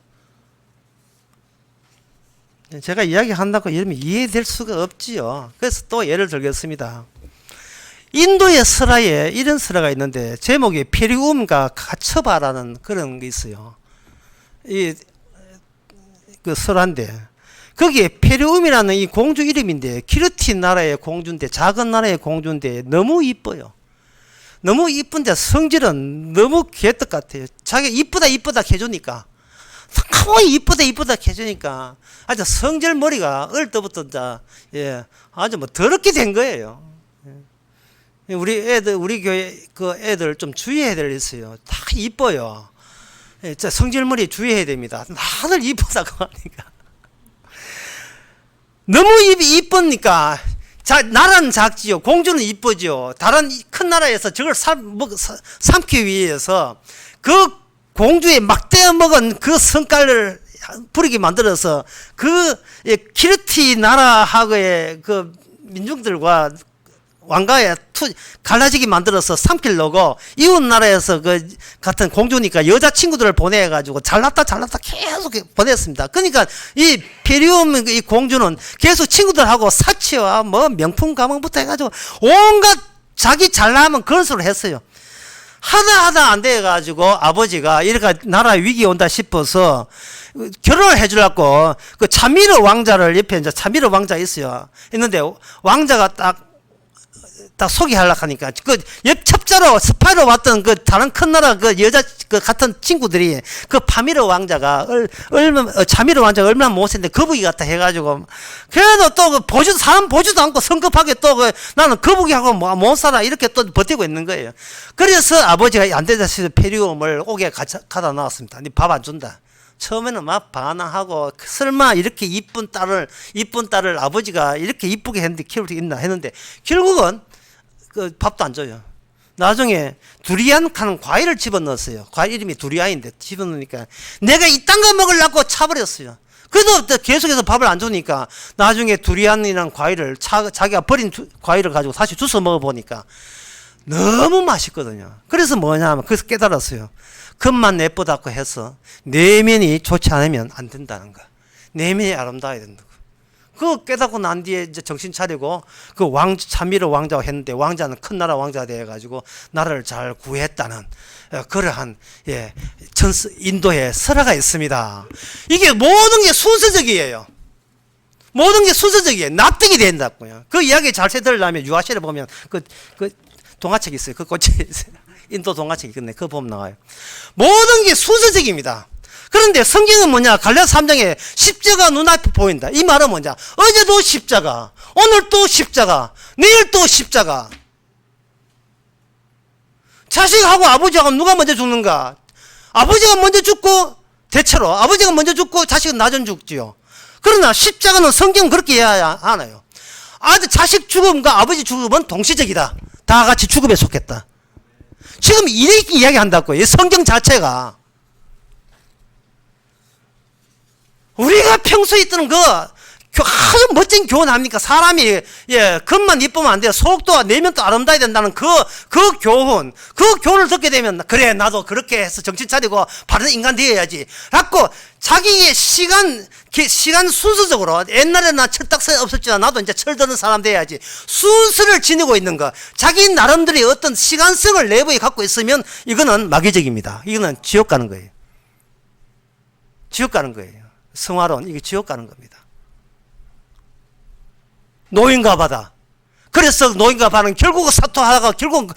제가 이야기한다고 이러면 이해될 수가 없지요. 그래서 또 예를 들겠습니다. 인도의 설화에 이런 설화가 있는데 제목이 페리움과 가처바라는 그런 게 있어요. 그 설화인데 거기에 페리움이라는 이 공주 이름인데 키르티 나라의 공주인데 작은 나라의 공주인데 너무 이뻐요. 너무 이쁜데 성질은 너무 개떡 같아요. 자기가 이쁘다 해주니까 너무 이쁘다 해주니까 아주 성질 머리가 어릴 때부터 아주 뭐 더럽게 된 거예요. 우리 교회 그 애들 좀 주의해야 될 일 있어요. 다 이뻐요. 성질머리 주의해야 됩니다. 다들 이쁘다고 하니까. 너무 이쁘니까, 나라는 작지요. 공주는 이쁘죠. 다른 큰 나라에서 저걸 삼기 위해서 그 공주의 막대어 먹은 그 성깔을 부리게 만들어서 그 키르티 나라하고의 그 민중들과 왕가에 갈라지게 만들어서 삼키려고 이웃 나라에서 그 같은 공주니까 여자친구들을 보내가지고 잘났다 계속 보냈습니다. 그러니까 이 페리움 이 공주는 계속 친구들하고 사치와 뭐 명품 가방부터 해가지고 온갖 자기 잘나면 그런 소리를 했어요. 하다 안 돼가지고 아버지가 이렇게 나라 위기 온다 싶어서 결혼을 해주려고 그 차미르 왕자를 옆에 이제 차미르 왕자 있어요. 있는데 왕자가 딱 다 소개하려고 하니까 그 옆첩자로 스파이로 왔던 그 다른 큰 나라 그 여자 그 같은 친구들이 그 파미르 왕자가 자미르 왕자가 얼마나 못했는데 거북이 같다 해가지고 그래도 또 그 보지도 사람 보지도 않고 성급하게 또 그 나는 거북이하고 못 살아 이렇게 또 버티고 있는 거예요. 그래서 아버지가 안 되다 싶어 페리움을 옥에 가다 나왔습니다. 니 밥 안 준다. 처음에는 막 반항하고 설마 이렇게 이쁜 딸을 아버지가 이렇게 이쁘게 했는데 키울 수 있나 했는데 결국은 그 밥도 안 줘요. 나중에 두리안 하는 과일을 집어넣었어요. 과일 이름이 두리안인데 집어넣으니까 내가 이딴 거 먹으려고 차버렸어요. 그래도 계속해서 밥을 안 주니까 나중에 두리안이라는 과일을 자기가 버린 과일을 가지고 다시 주워 먹어보니까 너무 맛있거든요. 그래서 뭐냐면 그래서 깨달았어요. 겉만 예쁘다고 해서 내면이 좋지 않으면 안 된다는 거. 내면이 아름다워야 된다고. 그거 깨닫고 난 뒤에 이제 정신 차리고 그 자미르 왕자가 했는데 왕자는 큰 나라 왕자가 되어가지고 나라를 잘 구했다는 그러한 인도의 설화가 있습니다. 이게 모든 게 순서적이에요. 모든 게 순서적이에요. 납득이 된다고요. 그 이야기 잘 들으려면 유아시를 보면 그 동화책이 있어요. 그 꽂혀 있어요. 인도 동화책이 있네. 그거 보면 나와요. 모든 게 순서적입니다. 그런데 성경은 뭐냐? 갈라디아 3장에 십자가 눈앞에 보인다. 이 말은 뭐냐? 어제도 십자가, 오늘 또 십자가, 내일 또 십자가. 자식하고 아버지하고 누가 먼저 죽는가? 아버지가 먼저 죽고 대체로 아버지가 먼저 죽고 자식은 나중 죽지요. 그러나 십자가는 성경은 그렇게 이해해야 하나요? 자식 죽음과 아버지 죽음은 동시적이다. 다 같이 죽음에 속했다. 지금 이렇게 이야기한다고요. 성경 자체가. 우리가 평소에 있던 아주 멋진 교훈 아닙니까? 사람이, 겉만 이쁘면 안 돼요. 속도, 내면도 아름다워야 된다는 그 교훈을 듣게 되면, 그래, 나도 그렇게 해서 정신 차리고 바른 인간 되어야지. 라고 자기의 시간 순서적으로, 옛날에는 철딱서에 없었지만 나도 이제 철드는 사람 돼야지. 순서를 지니고 있는 거. 자기 나름대로의 어떤 시간성을 내부에 갖고 있으면 이거는 마귀적입니다. 이거는 지옥 가는 거예요. 지옥 가는 거예요. 성화론, 이게 지옥 가는 겁니다. 노인과바다. 그래서 노인과바는 결국은 사토하다가 결국은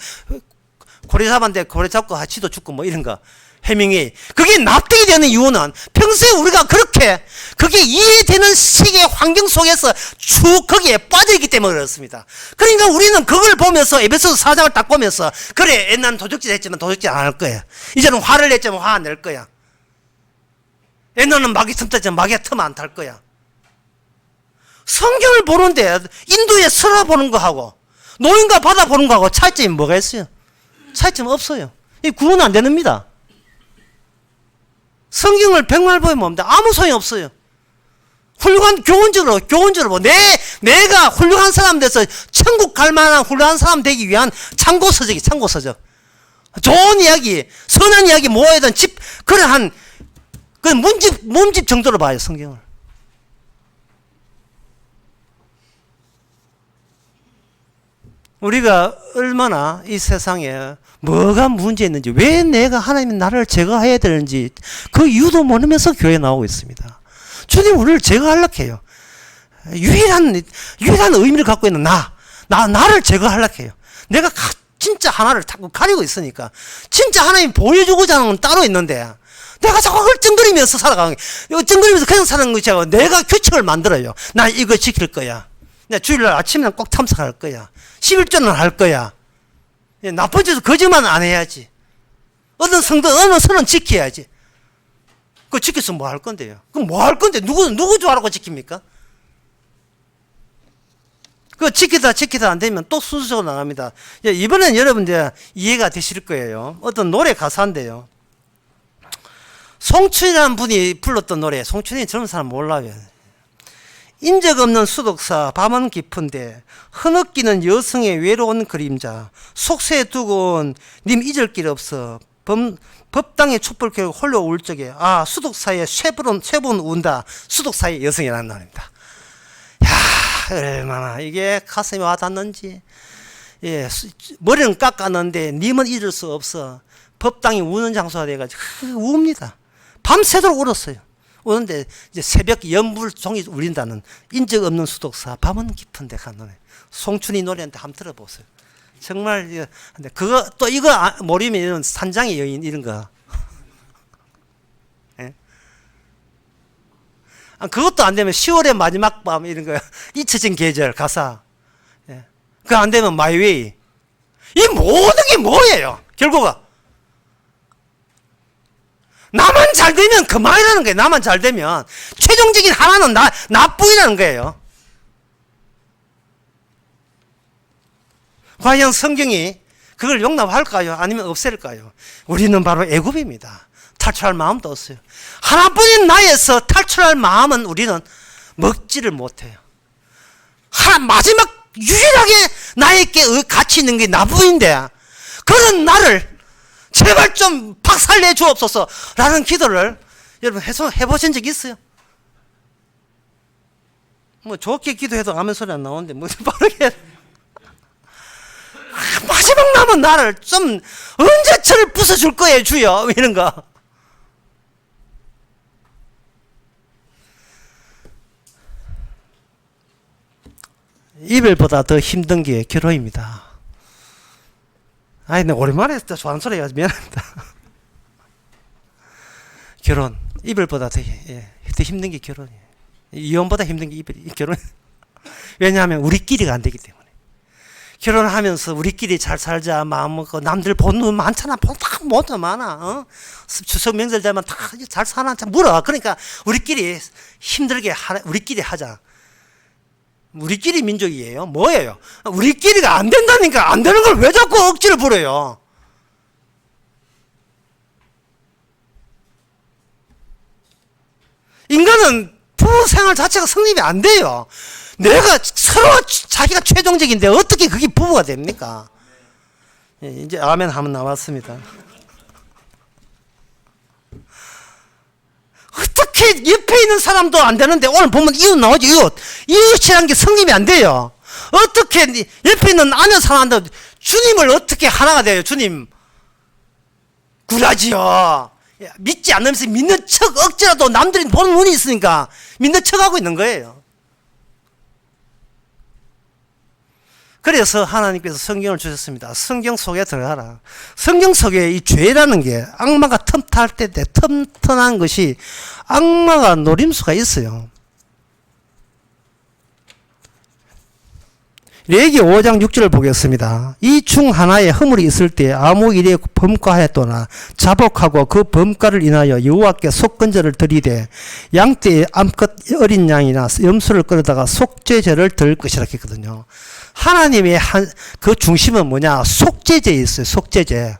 고래 잡았는데 고래 잡고 지도 죽고 뭐 이런 거. 해밍웨이. 그게 납득이 되는 이유는 평소에 우리가 그게 이해되는 시계 환경 속에서 쭉 거기에 빠져있기 때문에 그렇습니다. 그러니까 우리는 그걸 보면서 에베소서 4장을 딱 보면서 그래, 옛날은 도적질 했지만 도적질 안 할 거야. 이제는 화를 냈지만 화 안 낼 거야. 옛날에는 마귀 틈 탔지만 마귀가 틈 안 탈 거야. 성경을 보는데 인도에 설화 보는 거하고 노인과 바다 보는 거하고 차이점이 뭐가 있어요? 차이점 없어요. 이 구분 안 됩니다. 성경을 백말 보면 뭡니다. 아무 소용이 없어요. 훌륭한 교훈적으로 내가 훌륭한 사람 돼서 천국 갈 만한 훌륭한 사람 되기 위한 참고서적이 참고서적. 좋은 이야기, 선한 이야기 모아야 되는 그러한 그 몸집 정도로 봐요, 성경을. 우리가 얼마나 이 세상에 뭐가 문제 있는지, 왜 내가 하나님이 나를 제거해야 되는지 그 이유도 모르면서 교회에 나오고 있습니다. 주님 우리를 제거하려고 해요. 유일한 의미를 갖고 있는 나를 제거하려고 해요. 내가 진짜 하나를 자꾸 가리고 있으니까. 진짜 하나님 보여주고자 하는 건 따로 있는데 내가 자꾸 얼쩡거리면서 살아가는 거예요. 얼쩡거리면서 그냥 사는 것이 아니고 내가 규칙을 만들어요. 나 이거 지킬 거야. 내가 주일날 아침에는 꼭 참석할 거야. 11조는 할 거야. 나쁜 짓은 거짓말은 안 해야지. 어느 선은 지켜야지. 그거 지켜서 뭐 할 건데요? 그럼 뭐 할 건데? 누구 좋아하라고 지킵니까? 그거 지키다 안 되면 또 순서적으로 나갑니다. 이번엔 여러분들 이해가 되실 거예요. 어떤 노래 가사인데요. 송춘이라는 분이 불렀던 노래. 송춘이 젊은 사람 몰라요. 인적 없는 수독사 밤은 깊은데 흐느끼는 여성의 외로운 그림자 속세에 두고온 님 잊을 길 없어 법당의 촛불 켜고 홀로 울 적에 수독사의 쇠분 운다. 수독사의 여성이라는 말입니다. 야, 얼마나 이게 가슴에 와닿는지. 머리는 깎았는데 님은 잊을 수 없어. 법당이 우는 장소가 돼가지고 웁니다. 밤새도록 울었어요. 오는데 이제 새벽 연불 종이 울린다는 인적 없는 수독사 밤은 깊은데 간 노래. 송춘이 노래인데 한번 들어보세요. 정말 근데 그거 또 이거 모르면 이런 산장의 여인 이런 거. 예? 그것도 안 되면 10월의 마지막 밤 이런 거. 잊혀진 계절 가사. 예. 그거 안 되면 마이웨이. 이 모든 게 뭐예요? 결국은 나만 잘 되면 그만이라는 거예요. 나만 잘 되면 최종적인 하나는 나뿐이라는 거예요. 과연 성경이 그걸 용납할까요? 아니면 없앨까요? 우리는 바로 애굽입니다. 탈출할 마음도 없어요. 하나뿐인 나에서 탈출할 마음은 우리는 먹지를 못해요. 마지막 유일하게 나에게 가치 있는 게 나뿐인데 그런 나를 제발 좀 박살내 주옵소서 라는 기도를 여러분 해보신 적 있어요? 뭐 좋게 기도해도 아멘 소리 안 나오는데 뭐 빠르게 마지막 남은 나를 좀 언제 철을 부숴줄 거예요 주여 이런 거. 이별보다 더 힘든 게 결혼입니다. 아니, 내 오랜만에 좋아하는 소리 해가지고 미안합니다. 결혼. 이별보다 더 힘든 게 결혼이에요. 이혼보다 힘든 게 결혼. 왜냐하면 우리끼리가 안 되기 때문에. 결혼하면서 우리끼리 잘 살자 마음 먹고 남들 본 눈 많잖아. 다 모두 많아. 추석 명절 되면 다 잘 사나 참 물어. 그러니까 우리끼리 힘들게 우리끼리 하자. 우리끼리 민족이에요. 뭐예요? 우리끼리가 안 된다니까. 안 되는 걸 왜 자꾸 억지를 부려요? 인간은 부부 생활 자체가 성립이 안 돼요. 내가 서로 자기가 최종적인데 어떻게 그게 부부가 됩니까? 이제 아멘 하면 나왔습니다. 어떻게 옆에 있는 사람도 안 되는데 오늘 보면 이웃 나오죠. 이웃이라는 게 성립이 안 돼요. 어떻게 옆에 있는 아는 사람도 주님을 어떻게 하나가 돼요? 주님 구라지요. 믿지 않으면서 믿는 척 억지라도 남들이 보는 눈이 있으니까 믿는 척하고 있는 거예요. 그래서 하나님께서 성경을 주셨습니다. 성경 속에 들어가라. 성경 속에 이 죄라는 게 악마가 틈탈 때 틈튼한 것이 악마가 노림수가 있어요. 레위기 5장 6절을 보겠습니다. 이 중 하나에 허물이 있을 때 아무 일에 범과하였도나 자복하고 그 범과를 인하여 여호와께 속건제를 드리되 양떼의 암컷 어린 양이나 염소를 끌어다가 속죄제를 드릴 것이라 했거든요. 하나님의 그 중심은 뭐냐? 속죄제에 있어요. 속죄제.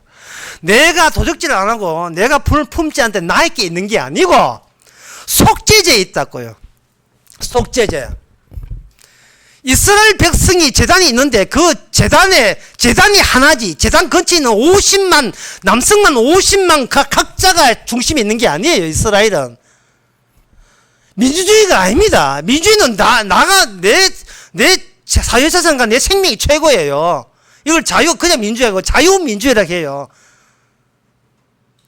내가 도적질을 안 하고 내가 불을 품지 않는데 나에게 있는 게 아니고 속죄제에 있다고요. 속죄제. 이스라엘 백성이 제단이 있는데 그 제단이 하나지. 제단 근처에 있는 50만 남성만 50만 각자가 중심에 있는 게 아니에요. 이스라엘은 민주주의가 아닙니다. 민주주의는 나가 내 사유재산과 내 생명이 최고예요. 이걸 그냥 민주주의고 자유민주주의라고 해요.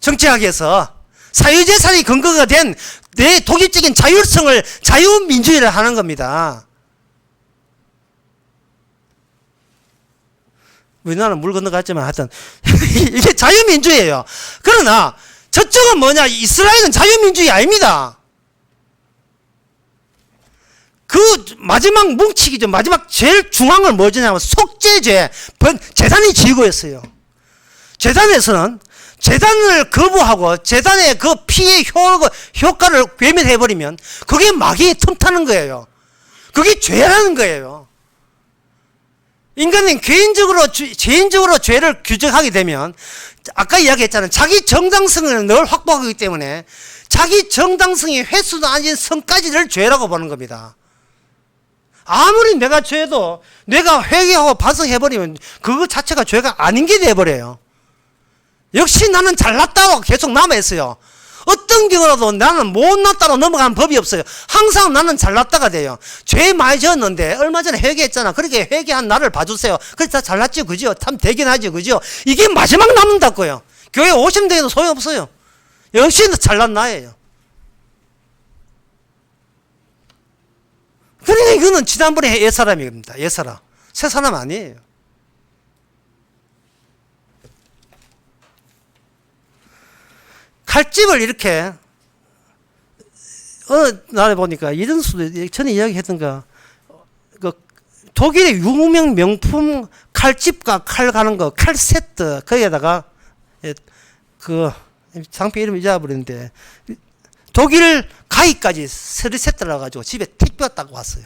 정치학에서 사유재산이 근거가 된 내 독립적인 자율성을 자유민주주의를 하는 겁니다. 우리나라는 물 건너갔지만 하여튼 이게 자유민주예요. 그러나 저쪽은 뭐냐? 이스라엘은 자유민주주의 아닙니다. 그 마지막 뭉치기죠. 마지막 제일 중앙을 뭐냐면 속죄죄, 제단이 지고였어요. 제단에서는 제단을 거부하고 제단의 그 피의 효과를 괴멸해버리면 그게 마귀의 틈타는 거예요. 그게 죄라는 거예요. 인간은 개인적으로 죄를 규정하게 되면 아까 이야기했잖아요. 자기 정당성을 늘 확보하기 때문에 자기 정당성이 횟수도 아닌 성까지를 죄라고 보는 겁니다. 아무리 내가 죄도 내가 회개하고 반성해버리면 그거 자체가 죄가 아닌 게 돼버려요. 역시 나는 잘났다고 계속 남아있어요. 어떤 경우라도 나는 못났다고 넘어가는 법이 없어요. 항상 나는 잘났다가 돼요. 죄 많이 지었는데 얼마 전에 회개했잖아. 그렇게 회개한 나를 봐주세요. 그래서 다 잘났지 그죠? 참 되긴 하지 그죠? 이게 마지막 남는다고요. 교회 오시면 돼도 소용없어요. 역시 잘난 나예요. 그러니까 이거는 지난번에 옛사람입니다. 옛사람. 새 사람 아니에요. 칼집을 이렇게 어느 날에 보니까 이런 수도 전에 이야기했던가 그 독일의 유명 명품 칼집과 칼 가는 거 칼 세트 거기에다가 그 상표 이름 잊어버렸는데 독일 가기까지 서류 세트를 가지고 집에 택배가 딱 왔어요.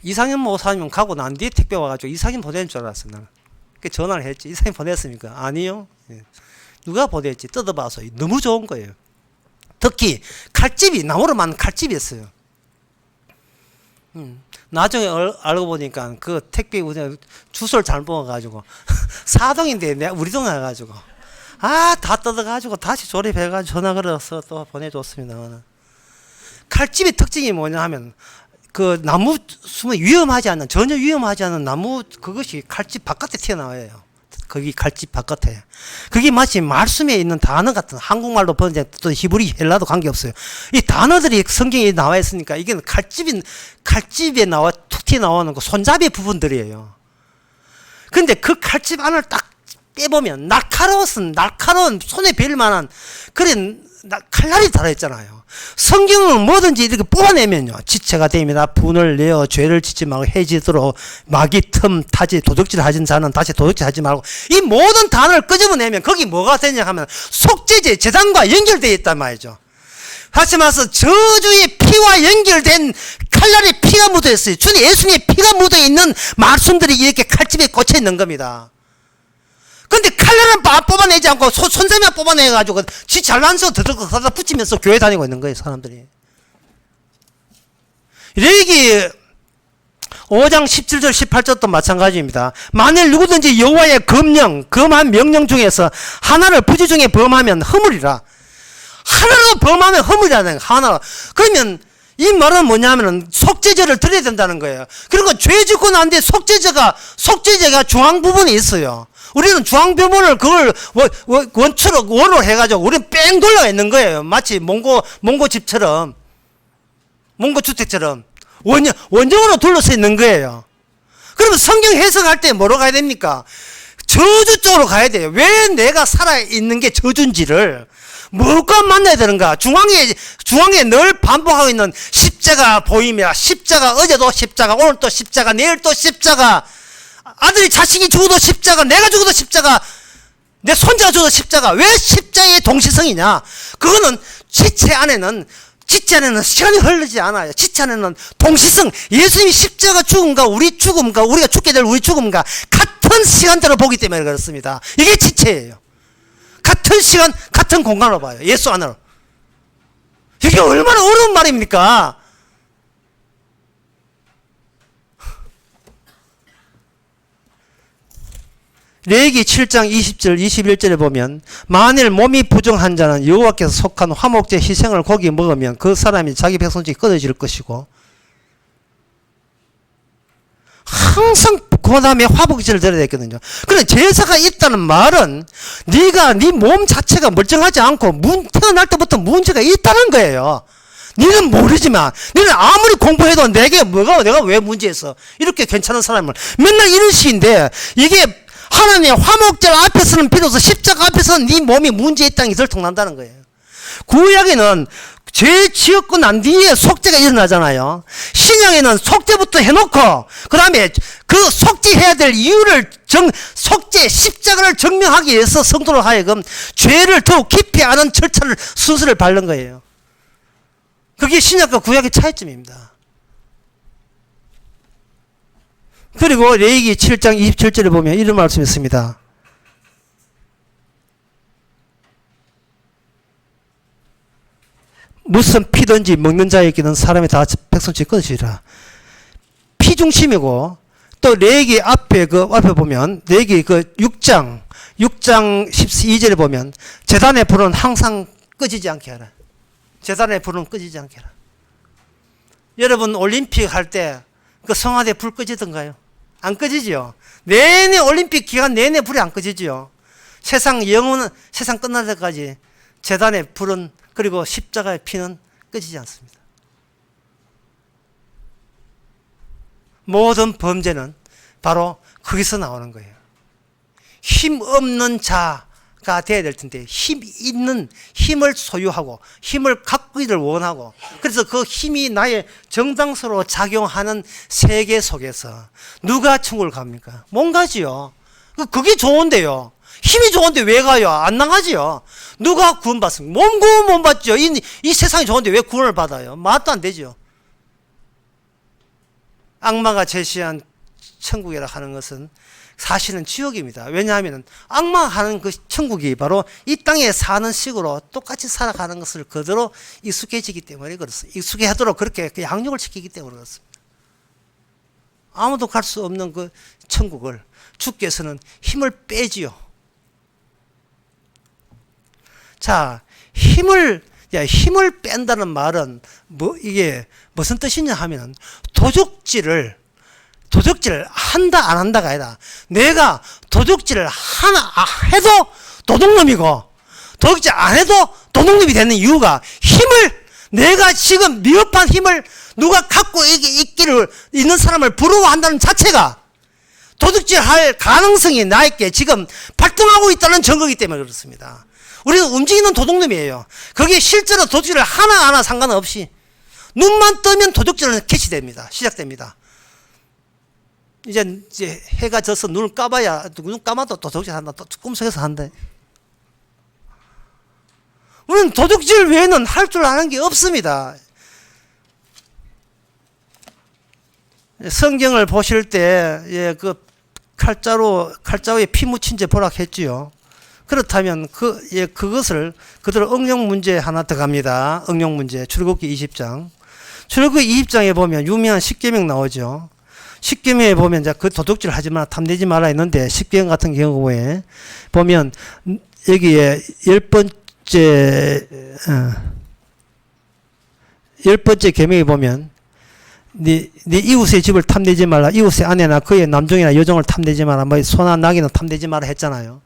이상현 모사님 가고 난 뒤에 택배 와가지고 이상현 보내는 줄 알았어요. 나는. 그 전화를 했지. 이상현 보냈습니까? 아니요. 누가 보냈지? 뜯어봐서 너무 좋은 거예요. 특히 칼집이 나무로 만든 칼집이었어요. 나중에 알고 보니까 그 택배 주소를 잘못 먹어가지고 사동인데 내가 우리 동네 가가지고 다 뜯어가지고 다시 조립해가지고 전화 걸어서 또 보내줬습니다. 칼집의 특징이 뭐냐 하면 그 나무 숨이 위험하지 않는 전혀 위험하지 않은 나무 그것이 칼집 바깥에 튀어나와요. 거기 칼집 바깥에. 그게 마치 말씀에 있는 단어 같은 한국말로 번역 또 히브리 헬라도 관계없어요. 이 단어들이 성경에 나와 있으니까 이게 칼집에 나와 툭 튀어나오는 그 손잡이 부분들이에요. 근데 그 칼집 안을 딱 빼보면 날카로운 손에 벨 만한 그런 칼날이 달아있잖아요. 성경은 뭐든지 이렇게 뽑아내면요 지체가 됩니다. 분을 내어 죄를 짓지 말고 해지도록 마귀 틈 타지 도둑질 하진 자는 다시 도둑질 하지 말고 이 모든 단어를 끄집어내면 거기 뭐가 되냐 하면 속죄제 제단과 연결되어 있단 말이죠. 다시 말해서 저주의 피와 연결된 칼날에 피가 묻어 있어요. 주님 예수님의 피가 묻어 있는 말씀들이 이렇게 칼집에 꽂혀 있는 겁니다. 근데 칼날은 뽑아내지 않고 손잡이만 뽑아내가지고 지 잘난서 더덕하다 붙이면서 교회 다니고 있는 거예요, 사람들이. 레위기 5장 17절 18절도 마찬가지입니다. 만일 누구든지 여호와의 금한 명령 중에서 하나를 부지 중에 범하면 허물이라. 하나로 범하면 허물이라는 거예요. 하나. 그러면 이 말은 뭐냐면은 속죄제를 드려야 된다는 거예요. 그리고 죄 짓고 난 뒤에 속죄제가 중앙 부분에 있어요. 우리는 중앙 부분을 그걸 원으로 해가지고 우리는 뺑 돌려 있는 거예요. 마치 몽고집처럼, 몽고주택처럼 원형으로 둘러서 있는 거예요. 그러면 성경 해석할 때 뭐로 가야 됩니까? 저주 쪽으로 가야 돼요. 왜 내가 살아있는 게 저주인지를 뭐가 만나야 되는가? 중앙에 늘 반복하고 있는 십자가 보임이라. 십자가, 어제도 십자가, 오늘 또 십자가, 내일 또 십자가. 아들이 자식이 죽어도 십자가, 내가 죽어도 십자가, 내 손자가 죽어도 십자가. 왜 십자가의 동시성이냐? 그거는 지체 안에는 시간이 흐르지 않아요. 지체 안에는 동시성, 예수님이 십자가 죽음과 우리 죽음과 우리가 죽게 될 우리 죽음과 같은 시간대로 보기 때문에 그렇습니다. 이게 지체예요. 같은 시간, 같은 공간으로 봐요. 예수 안으로. 이게 얼마나 어려운 말입니까? 레위기 7장 20절 21절에 보면 만일 몸이 부정한 자는 여호와께서 속한 화목제 희생을 고기 먹으면 그 사람이 자기 백성중에 끊어질 것이고 항상 그 다음에 화목제를 드려야 되거든요. 그런데 제사가 있다는 말은 네가 네 몸 자체가 멀쩡하지 않고 태어날 때부터 문제가 있다는 거예요. 너는 모르지만 너는 아무리 공부해도 내가 왜 문제였어. 이렇게 괜찮은 사람을 맨날 이런 식인데 이게 하나님의 화목제 앞에서는 비로소 십자가 앞에서는 네 몸이 문제 있다는 게 들통난다는 거예요. 구약에는 죄 지었고 난 뒤에 속죄가 일어나잖아요. 신약에는 속죄부터 해놓고 그 다음에 그 속죄해야 될 이유를 속죄 십자가를 증명하기 위해서 성도로 하여금 죄를 더욱 깊이 아는 절차를 순서를 밟는 거예요. 그게 신약과 구약의 차이점입니다. 그리고 레위기 7장 27절에 보면 이런 말씀이 있습니다. 무슨 피든지 먹는 자에게는 사람이 다 백성치 끊으시리라. 피 중심이고 또 레위기 앞에 보면 레위기 6장 12절에 보면 제단의 불은 항상 꺼지지 않게 하라. 제단의 불은 꺼지지 않게 하라. 여러분 올림픽 할 때 그 성화대 불 꺼지던가요? 안 꺼지죠. 내내 올림픽 기간 내내 불이 안 꺼지죠. 세상 끝날 때까지 제단의 불은 그리고 십자가의 피는 꺼지지 않습니다. 모든 범죄는 바로 거기서 나오는 거예요. 힘 없는 자가 돼야 될 텐데 힘 있는 힘을 소유하고 힘을 갖기를 원하고 그래서 그 힘이 나의 정당수로 작용하는 세계 속에서 누가 천국을 갑니까? 못 가지요. 그게 좋은데요. 힘이 좋은데 왜 가요? 안 나가지요. 누가 구원받습니까? 몸 구원 못 받죠. 이 세상이 좋은데 왜 구원을 받아요? 말도 안 되죠. 악마가 제시한 천국이라 하는 것은 사실은 지옥입니다. 왜냐하면 악마가 하는 그 천국이 바로 이 땅에 사는 식으로 똑같이 살아가는 것을 그대로 익숙해지기 때문에 그렇습니다. 익숙해하도록 그렇게 양육을 시키기 때문에 그렇습니다. 아무도 갈 수 없는 그 천국을 주께서는 힘을 빼지요. 자, 힘을 뺀다는 말은 이게 무슨 뜻이냐 하면 도적질을 한다 안 한다가 아니라 내가 도적질을 해도 도둑놈이고 도적질 안 해도 도둑놈이 되는 이유가 힘을 내가 지금 미흡한 힘을 누가 갖고 있는 사람을 부러워한다는 자체가 도둑질할 가능성이 나에게 지금 발동하고 있다는 증거이기 때문에 그렇습니다. 우리는 움직이는 도둑놈이에요. 거기에 실제로 도둑질을 하나 상관없이 눈만 뜨면 도둑질은 개시됩니다. 시작됩니다. 이제 해가 져서 눈을 감아야 눈 감아도 도둑질 한다. 또 꿈속에서 한다. 우리는 도둑질 외에는 할 줄 아는 게 없습니다. 성경을 보실 때 그 칼자루에 피 묻힌 죄 보라 했지요. 그렇다면 그것을 그대로 응용 문제 하나 더 갑니다. 응용 문제 출애굽기 20장. 출애굽기 20장에 보면 유명한 십계명 나오죠. 십계명에 보면 그 도둑질 하지 마라, 탐내지 마라 했는데 십계명 같은 경우에 보면 여기에 열 번째 계명에 보면 네 이웃의 집을 탐내지 말라, 이웃의 아내나 그의 남종이나 여종을 탐내지 마라, 뭐 소나 나귀는 탐내지 마라 했잖아요.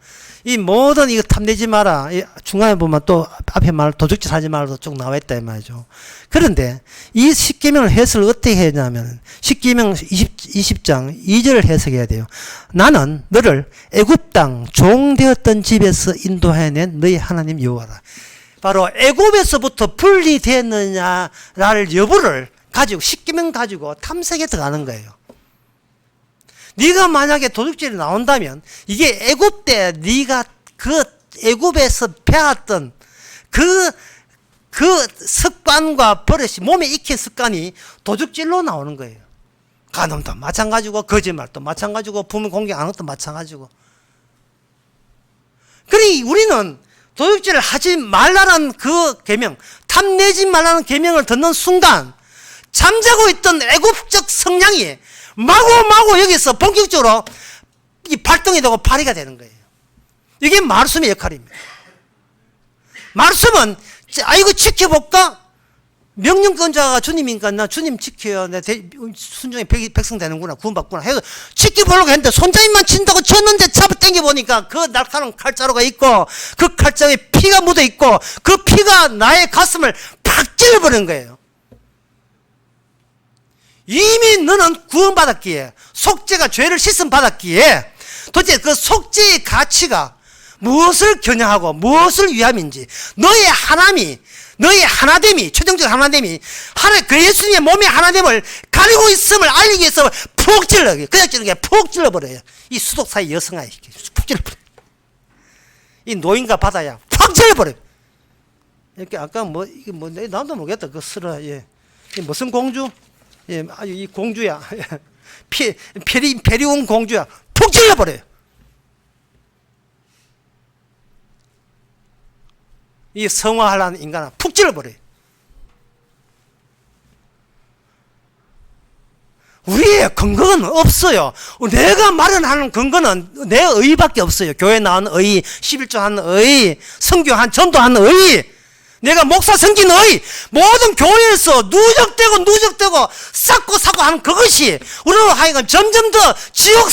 이 모든 이거 탐내지 마라, 중간에 보면 또 앞에 말 도둑질 하지 말아도 쭉 나와 있다 이 말이죠. 그런데 이 십계명을 해석을 어떻게 했냐면 십계명 20장 2절을 해석해야 돼요. 나는 너를 애굽 땅 종되었던 집에서 인도해낸 너희 하나님 여호와라. 바로 애굽에서부터 분리되었느냐를 여부를 가지고 십계명 가지고 탐색에 들어가는 거예요. 네가 만약에 도둑질이 나온다면 이게 애굽 때 네가 그 애굽에서 배웠던 그 습관과 버릇이 몸에 익힌 습관이 도둑질로 나오는 거예요. 간음도 마찬가지고 거짓말도 마찬가지고 부모 공격 안 것도 마찬가지고. 그러니 우리는 도둑질을 하지 말라는 그 계명, 탐내지 말라는 계명을 듣는 순간 잠자고 있던 애굽적 성향이 마구 여기서 본격적으로 발동이 되고 발휘가 되는 거예요. 이게 말씀의 역할입니다. 말씀은 이거 지켜볼까? 명령권자가 주님이니까 나 주님 지켜야 내 순종의 백성 되는구나, 구원받구나 해서 지켜보려고 했는데 손잡이만 친다고 쳤는데 잡아 당겨보니까 그 날카로운 칼자루가 있고 그 칼자루에 피가 묻어 있고 그 피가 나의 가슴을 팍 찔러버린 거예요. 이미 너는 구원받았기에 속죄가 죄를 씻음 받았기에 도대체 그 속죄의 가치가 무엇을 겨냥하고 무엇을 위함인지 너의 하나됨이 최종적 하나됨이 그 예수님의 몸의 하나됨을 가리고 있음을 알리기 위해서 푹 찔러요. 그냥 찔러게 푹 찔러버려요. 이 수독사의 여성아 푹 찔러버려요. 이 노인과 바다야 푹 찔러버려요. 이렇게 아까 이게 나도 모르겠다. 그 쓰라 이 무슨 공주? 아주 이 공주야. 페리온 공주야. 푹 찔러버려요. 이 성화하려는 인간은 푹 찔러버려요. 우리의 근거는 없어요. 내가 마련하는 근거는 내 의밖에 없어요. 교회 나온 의, 11조 하는 의, 선교한 전도하는 의, 내가 목사 섬긴 의, 모든 교회에서 누적되고 쌓고 하는 그것이 우리로 하여금 점점 더 지옥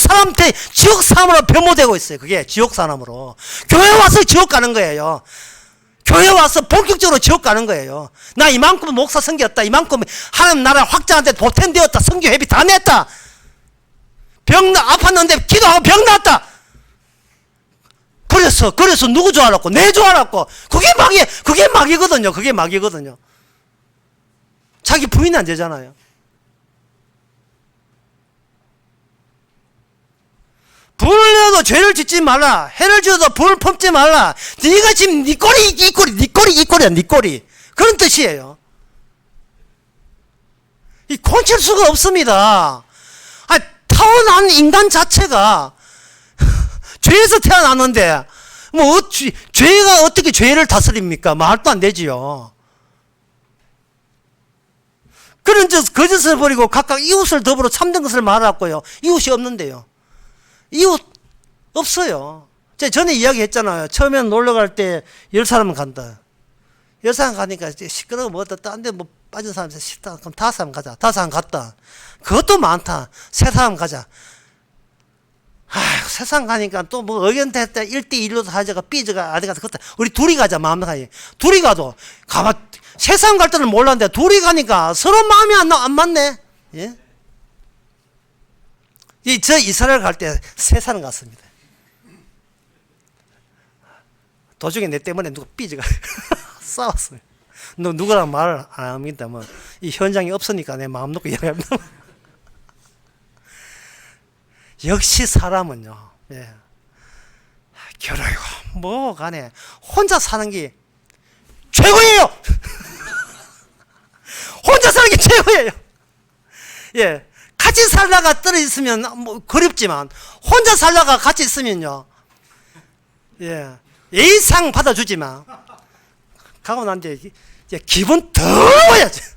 사람으로 변모되고 있어요. 그게 지옥 사람으로. 교회 와서 지옥 가는 거예요. 교회 와서 본격적으로 지옥 가는 거예요. 나 이만큼 목사 섬겼다. 이만큼 하나님 나라 확장한테 보탬되었다. 선교 회비 다 냈다. 아팠는데 기도하고 병 났다. 그래서 누구 좋아하고 내 좋아하고 그게 마귀거든요. 그게 마귀거든요. 자기 부인 안 되잖아요. 불을 내어도 죄를 짓지 말라. 해를 지어도 불을 품지 말라. 네가 지금 네 꼬리야. 그런 뜻이에요. 이 고칠 수가 없습니다. 타고난 인간 자체가 죄에서 태어났는데 죄가 어떻게 죄를 다스립니까? 말도 안 되지요. 그런 거짓을 버리고 각각 이웃을 더불어 참된 것을 말하고요. 이웃이 없는데요. 이웃 없어요. 제가 전에 이야기했잖아요. 처음에 놀러 갈 때 10사람 간다. 10사람 가니까 시끄러워 뭐다 딴 데 뭐 빠진 사람 싫다. 그럼 5사람 가자. 5사람 갔다. 그것도 많다. 3사람 가자. 세상 가니까 또 뭐 의견됐다 1대1로 하자가 삐져가 어디 가서 그렇다. 우리 둘이 가자. 마음 가지. 둘이 가도 세상 갈 때는 몰랐는데 둘이 가니까 서로 마음이 안 맞네. 예? 저 이스라엘 갈 때 3사람 갔습니다. 도중에 내 때문에 누가 삐져가 싸웠어요. 누구랑 말을 안 합니다. 이 현장이 없으니까 내 마음 놓고 이야기합니다. 역시 사람은요, 예. 결혼이고 뭐 간에 혼자 사는 게 최고예요. 혼자 사는 게 최고예요. 예, 같이 살다가 떨어졌으면 뭐 그립지만 혼자 살다가 같이 있으면요, 예, 예의상 받아주지만 가고 난 뒤에 기분 더러워야지.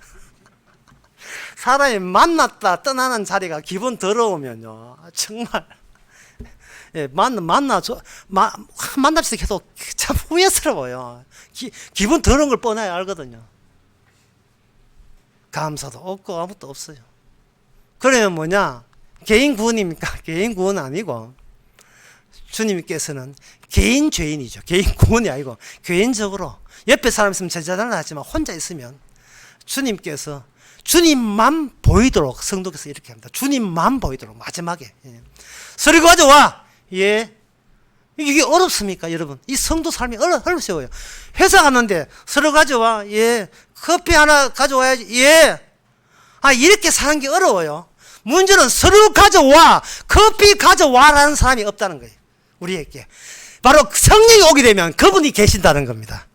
사람이 만났다 떠나는 자리가 기분 더러우면요, 정말, 예, 만나서 계속 참 후회스러워요. 기분 더러운 걸 뻔하게 알거든요. 감사도 없고 아무것도 없어요. 그러면 뭐냐? 개인 구원입니까? 개인 구원은 아니고 주님께서는 개인 죄인이죠. 개인 구원이 아니고 개인적으로 옆에 사람 있으면 제자달라 하지만 혼자 있으면 주님께서 주님만 보이도록 성도께서 이렇게 합니다. 주님만 보이도록 마지막에. 예. 서류 가져와. 예. 이게 어렵습니까, 여러분? 이 성도 삶이 어려워요. 회사 갔는데 서류 가져와. 예. 커피 하나 가져와야지. 예. 이렇게 사는 게 어려워요. 문제는 서류 가져와, 커피 가져와라는 사람이 없다는 거예요. 우리에게. 바로 성령이 오게 되면 그분이 계신다는 겁니다.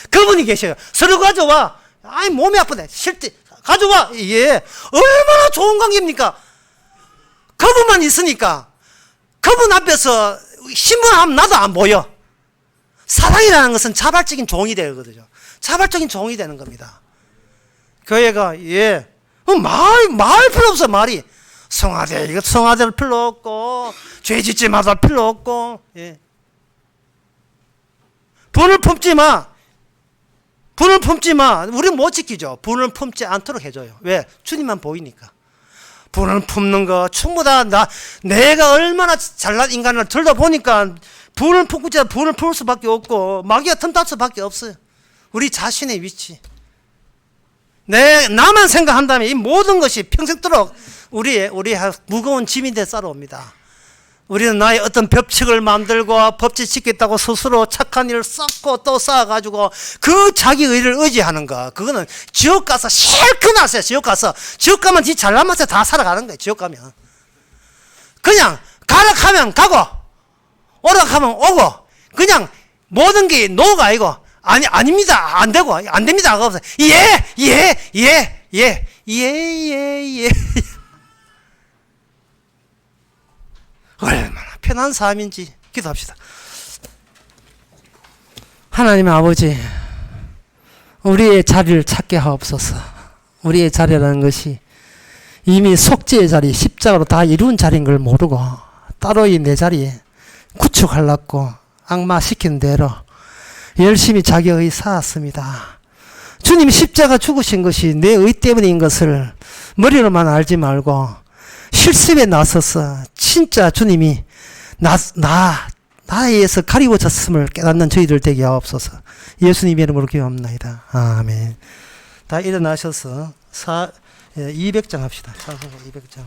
그분이 계셔요. 서류 가져와. 몸이 아프네. 쉴 때 가져와. 예. 얼마나 좋은 관계입니까? 그분만 있으니까 그분 앞에서 신문하면 나도 안 보여. 사랑이라는 것은 자발적인 종이 되거든요. 자발적인 종이 되는 겁니다. 교회가, 예. 말 필요 없어, 말이. 이것 성화될 필요 없고, 죄 짓지 마다 필요 없고, 예. 분을 품지 마. 우리는 못 지키죠. 분을 품지 않도록 해줘요. 왜? 주님만 보이니까. 분을 품는 거 충분하다. 내가 얼마나 잘난 인간을 들다 보니까 분을 품을 수밖에 없고 마귀가 틈탈 수밖에 없어요. 우리 자신의 위치. 나만 생각한다면 이 모든 것이 평생도록 우리의 무거운 짐이 돼 쌓아옵니다. 우리는 나의 어떤 법칙을 만들고 법칙 지켰다고 스스로 착한 일을 쌓고 또 쌓아가지고 그 자기 의를 의지하는 거. 그거는 지옥 가서 실컷 나세요. 지옥 가면 지 잘나면서 다 살아가는 거예요. 지옥 가면. 그냥 가라 하면 가고 오라 하면 오고 그냥 모든 게 노가 아니고 아닙니다. 안 되고 안 됩니다. 예. 얼마나 편한 삶인지 기도합시다. 하나님 아버지, 우리의 자리를 찾게 하옵소서. 우리의 자리라는 것이 이미 속죄의 자리, 십자가로 다 이룬 자리인 걸 모르고 따로이 내 자리에 구축하려고 악마 시킨 대로 열심히 자기의 살았습니다. 주님 십자가 죽으신 것이 내 의 때문인 것을 머리로만 알지 말고 실습에 나서서 진짜 주님이 나에 의해서 가리워졌음을 깨닫는 저희들 되게 하옵소서. 예수님 이름으로 기도합니다. 아멘. 다 일어나셔서 200장 합시다. 찬송가 200장.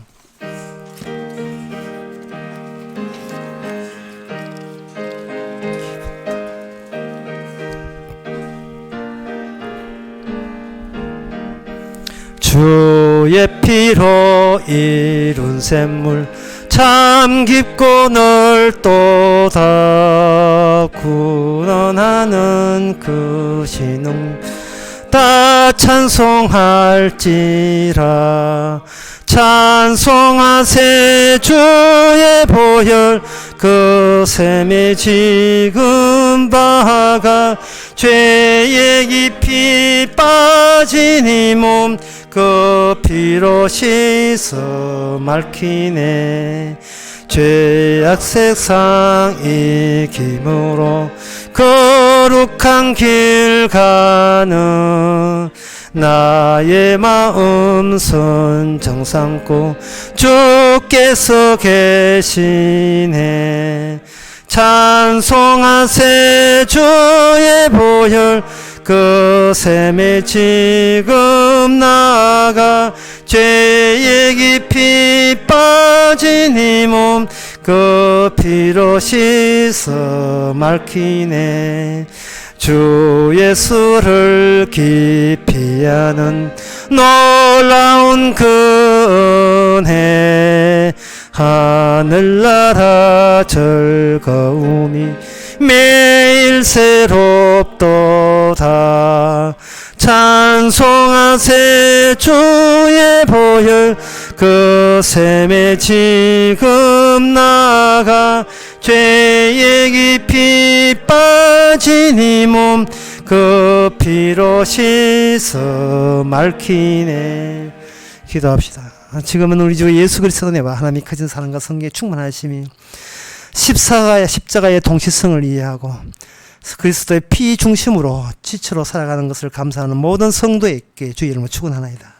주의 피로 이룬 샘물 참 깊고 넓도다. 구원하는 그 신음 다 찬송할지라. 찬송하세 주의 보혈 그 샘에 지금 바가 죄에 깊이 빠진 이 몸 그 피로 씻어 맑히네. 죄악 세상 이김으로 거룩한 길 가는 나의 마음 선정 삼고 주께서 계시네. 찬송하세 주의 보혈 그 샘에 지금 나가 죄에 깊이 빠진 이 몸 그 피로 씻어 맑히네. 주 예수를 깊이 아는 놀라운 그 은혜 하늘나라 즐거움이 매일 새롭도다. 찬송하세 주의 보혈 그 샘에 지금 나가 죄에 깊이 빠진 이 몸 그 피로 씻어 맑히네. 기도합시다. 지금은 우리 주 예수 그리스도 은혜와 하나님이 크신 사랑과 성령의 충만하심이 십자가의 동시성을 이해하고 그리스도의 피 중심으로 지체로 살아가는 것을 감사하는 모든 성도에게 주의 이름으로 축원하나이다.